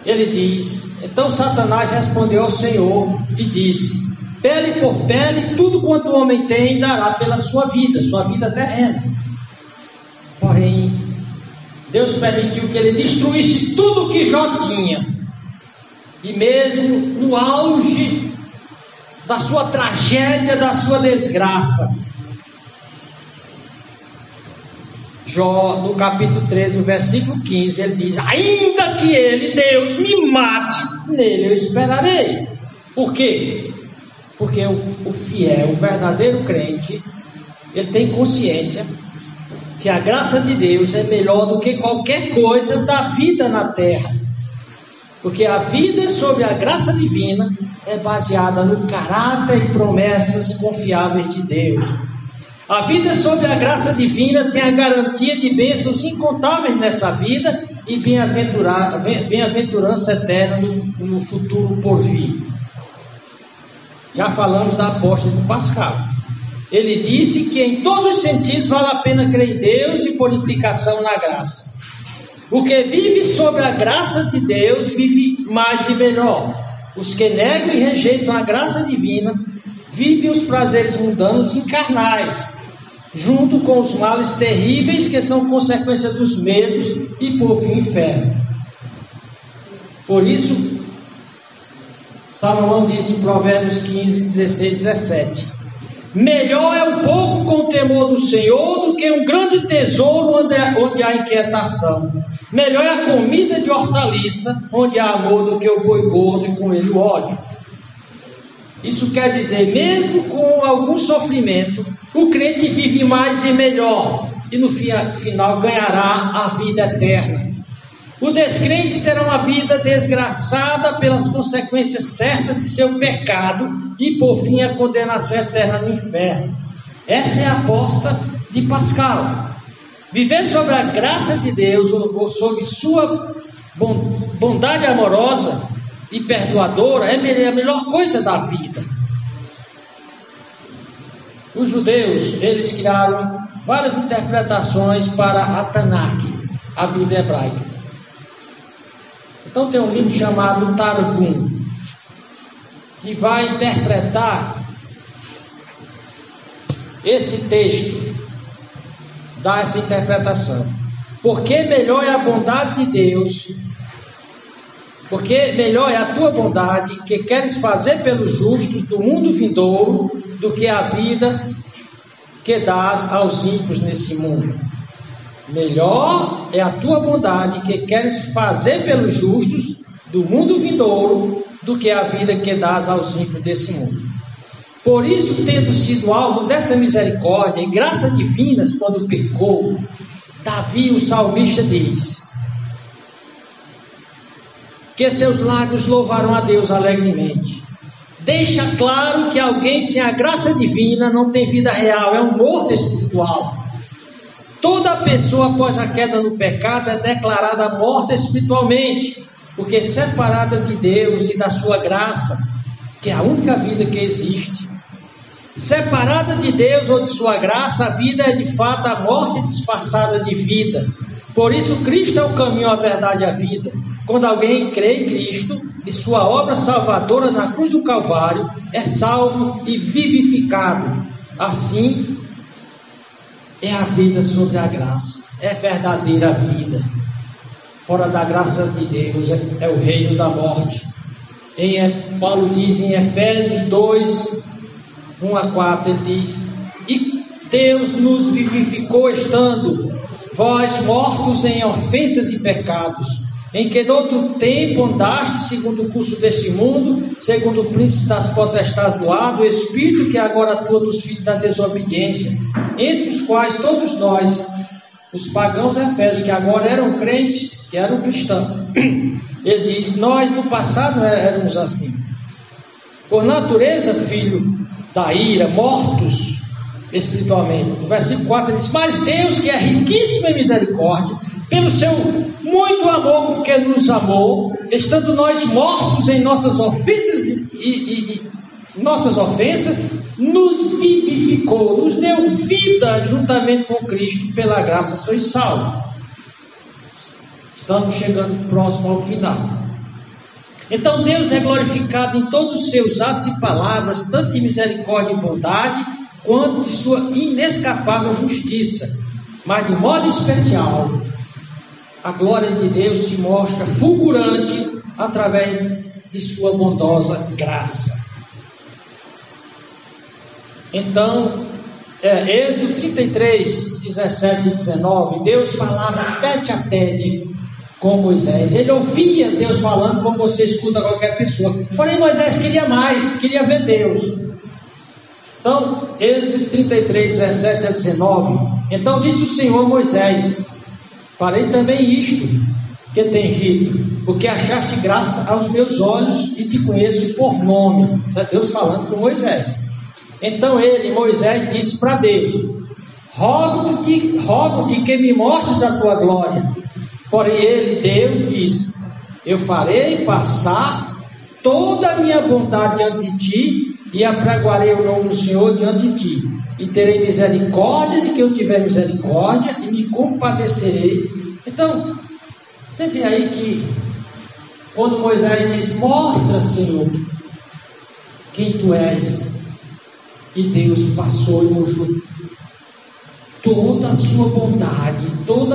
ele diz: então Satanás respondeu ao Senhor e disse: pele por pele, tudo quanto o homem tem dará pela sua vida terrena. Porém, Deus permitiu que ele destruísse tudo o que Jó tinha. E mesmo no auge da sua tragédia, da sua desgraça, Jó, no capítulo 13, o versículo 15, ele diz: ainda que ele, Deus, me mate, nele eu esperarei. Por quê? Porque o fiel, o verdadeiro crente, ele tem consciência que a graça de Deus é melhor do que qualquer coisa da vida na terra. Porque a vida sob a graça divina é baseada no caráter e promessas confiáveis de Deus. A vida sob a graça divina tem a garantia de bênçãos incontáveis nessa vida e bem-aventurança eterna no futuro por vir. Já falamos da apóstolo Pascal. Ele disse que em todos os sentidos vale a pena crer em Deus e por implicação na graça. O que vive sob a graça de Deus vive mais e melhor. Os que negam e rejeitam a graça divina vivem os prazeres mundanos e carnais, junto com os males terríveis que são consequência dos mesmos e por fim o inferno. Por isso, Salomão disse em Provérbios 15, 16, 17: melhor é o pouco com o temor do Senhor do que um grande tesouro onde há inquietação. Melhor é a comida de hortaliça onde há amor do que o boi gordo e com ele o ódio. Isso quer dizer, mesmo com algum sofrimento, o crente vive mais e melhor e no final ganhará a vida eterna. O descrente terá uma vida desgraçada pelas consequências certas de seu pecado e por fim a condenação eterna no inferno. Essa é a aposta de Pascal. Viver sobre a graça de Deus ou sobre sua bondade amorosa e perdoadora é a melhor coisa da vida. Os judeus, eles criaram várias interpretações para a Tanakh, a Bíblia hebraica. Então tem um livro chamado Targum, que vai interpretar esse texto, dá essa interpretação. Porque melhor é a bondade de Deus, porque melhor é a tua bondade que queres fazer pelos justos do mundo vindouro do que a vida que dás aos ímpios nesse mundo. Melhor é a tua bondade que queres fazer pelos justos do mundo vindouro do que a vida que dás aos ímpios desse mundo. Por isso, tendo sido alvo dessa misericórdia e graça divinas quando pecou, Davi, o salmista, diz que seus lábios louvaram a Deus alegremente. Deixa claro que alguém sem a graça divina não tem vida real, é um morto espiritual. Toda pessoa após a queda no pecado é declarada morta espiritualmente, porque separada de Deus e da sua graça, que é a única vida que existe. Separada de Deus ou de sua graça, a vida é de fato a morte disfarçada de vida. Por isso Cristo é o caminho, a verdade e a vida. Quando alguém crê em Cristo e sua obra salvadora na cruz do Calvário, é salvo e vivificado. Assim é a vida sobre a graça, é verdadeira vida. Fora da graça de Deus é o reino da morte. Paulo diz em Efésios 2, 1 a 4, ele diz: e Deus nos vivificou estando vós mortos em ofensas e pecados, em que noutro tempo andaste segundo o curso deste mundo, segundo o príncipe das potestades do ar, do espírito que agora atua nos filhos da desobediência, entre os quais todos nós, os pagãos efésios, que agora eram crentes, que eram cristãos, ele diz: nós no passado éramos assim, por natureza filho da ira, mortos espiritualmente. No versículo 4 ele diz: mas Deus, que é riquíssimo em misericórdia, pelo seu muito amor com que nos amou, estando nós mortos em nossas ofensas nossas ofensas, nos vivificou, nos deu vida juntamente com Cristo, pela graça sois salvos. Estamos chegando próximo ao final. Então Deus é glorificado em todos os seus atos e palavras, tanto de misericórdia e bondade, quanto de sua inescapável justiça. Mas de modo especial, a glória de Deus se mostra fulgurante através de sua bondosa graça. Então, Êxodo 33, 17 e 19, Deus falava tete a tete com Moisés. Ele ouvia Deus falando como você escuta qualquer pessoa. Porém, Moisés queria mais, queria ver Deus. Então, Êxodo 33, 17 a 19. Então disse o Senhor a Moisés: farei também isto que tens dito, porque achaste graça aos meus olhos e te conheço por nome. Isso é Deus falando com Moisés. Então Moisés disse para Deus: rogo-te que me mostres a tua glória. Porém Deus disse: eu farei passar toda a minha bondade diante de ti, e apregoarei o nome do Senhor diante de ti, e terei misericórdia de quem eu tiver misericórdia, e me compadecerei. Então, você vê aí que quando Moisés diz: mostra, Senhor, quem tu és, e Deus passou e mostrou toda a sua bondade, todo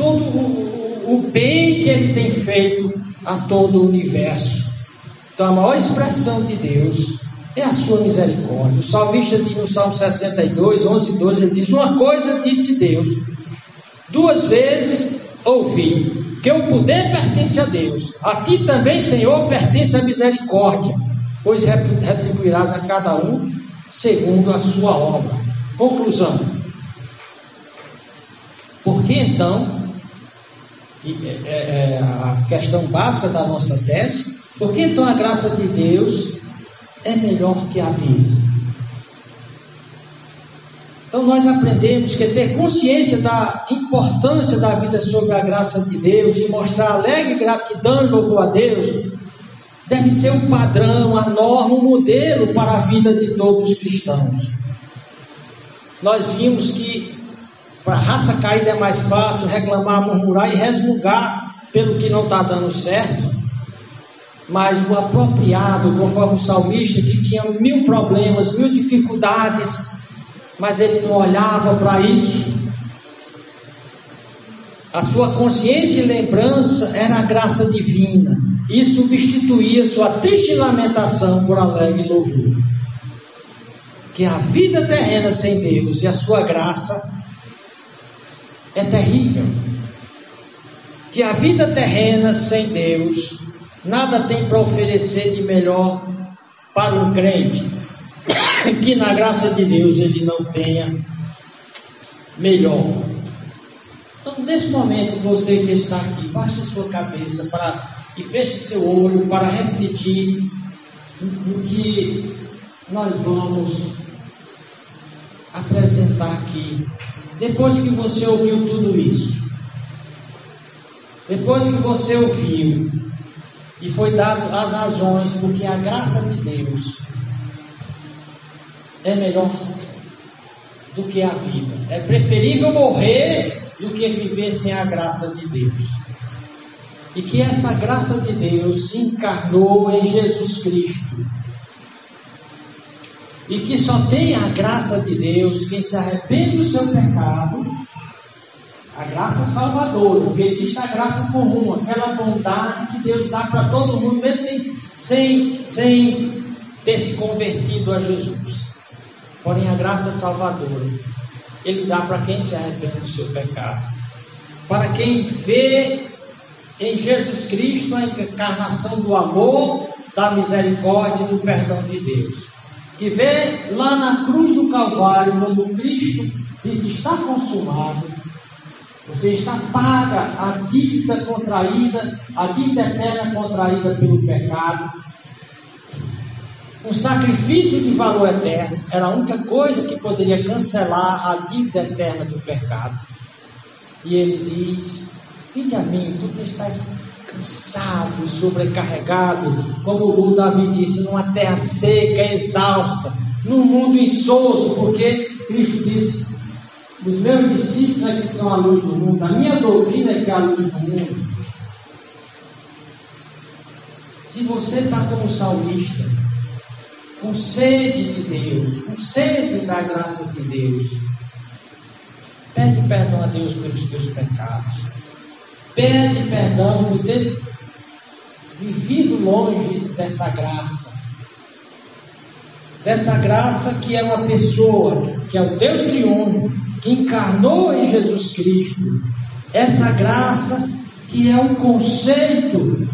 o bem que Ele tem feito a todo o universo. Então a maior expressão de Deus é a sua misericórdia. O salmista diz no Salmo 62, 11 e 12, ele diz: uma coisa disse Deus, duas vezes ouvi, que o poder pertence a Deus, a ti também, Senhor, pertence a misericórdia, pois retribuirás a cada um segundo a sua obra. Conclusão: por que então, a questão básica da nossa tese, por que então a graça de Deus é melhor que a vida? Então nós aprendemos que ter consciência da importância da vida sob a graça de Deus e mostrar alegre gratidão e louvor a Deus deve ser um padrão, a norma, um modelo para a vida de todos os cristãos. Nós vimos que para a raça caída é mais fácil reclamar, murmurar e resmungar pelo que não está dando certo, mas o apropriado, conforme o salmista, que tinha 1000 problemas, 1000 dificuldades, mas ele não olhava para isso. A sua consciência e lembrança era a graça divina, e substituía sua triste lamentação por alegre louvor. Que a vida terrena sem Deus e a sua graça é terrível. Que a vida terrena sem Deus nada tem para oferecer de melhor para um crente, que na graça de Deus ele não tenha melhor. Então, nesse momento, você que está aqui, baixe a sua cabeça e feche seu olho para refletir no que nós vamos apresentar aqui. Depois que você ouviu tudo isso, depois que você ouviu e foi dado as razões porque a graça de Deus é melhor do que a vida, é preferível morrer do que viver sem a graça de Deus, e que essa graça de Deus se encarnou em Jesus Cristo, e que só tem a graça de Deus quem se arrepende do seu pecado A graça salvadora, porque existe a graça comum, aquela bondade que Deus dá para todo mundo, mesmo sem ter se convertido a Jesus. Porém, a graça salvadora, Ele dá para quem se arrepende do seu pecado. Para quem vê em Jesus Cristo a encarnação do amor, da misericórdia e do perdão de Deus. Que vê lá na cruz do Calvário, quando Cristo diz: está consumado. Você está paga a dívida contraída, a dívida eterna contraída pelo pecado. Um sacrifício de valor eterno era a única coisa que poderia cancelar a dívida eterna do pecado. E ele diz: vinde a mim, tu que estás cansado, sobrecarregado, como o Davi disse, numa terra seca, exausta, num mundo insosso, porque Cristo disse: os meus discípulos é que são a luz do mundo, a minha doutrina é que é a luz do mundo. Se você está como salmista, com sede de Deus, com sede da graça de Deus, pede perdão a Deus pelos teus pecados. Pede perdão por ter vivido longe dessa graça. Dessa graça que é uma pessoa, que é o Deus triuno, que encarnou em Jesus Cristo. Essa graça que é o conceito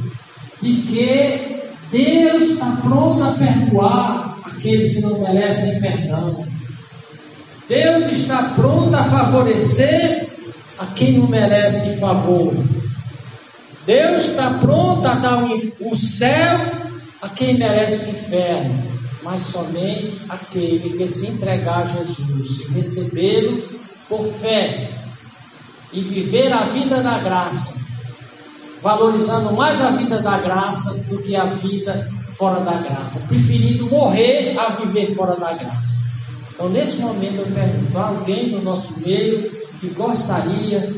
de que Deus está pronto a perdoar aqueles que não merecem perdão. Deus está pronto a favorecer a quem não merece favor. Deus está pronto a dar o céu a quem merece o inferno, mas somente aquele que se entregar a Jesus e recebê-lo por fé e viver a vida da graça, valorizando mais a vida da graça do que a vida fora da graça, preferindo morrer a viver fora da graça. Então, nesse momento, eu pergunto a alguém no nosso meio que gostaria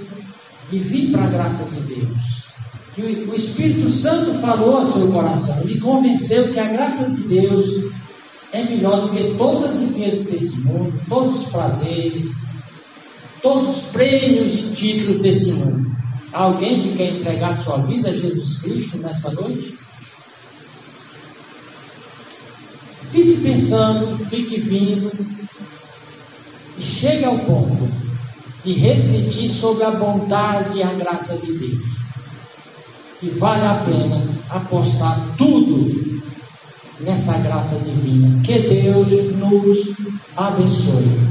de vir para a graça de Deus, que o Espírito Santo falou ao seu coração, lhe convenceu que a graça de Deus é melhor do que todas as riquezas desse mundo, todos os prazeres, todos os prêmios e títulos desse mundo. Há alguém que quer entregar sua vida a Jesus Cristo nessa noite? Fique pensando, fique vindo e chegue ao ponto de refletir sobre a bondade e a graça de Deus, que vale a pena apostar tudo nessa graça divina. Que Deus nos abençoe.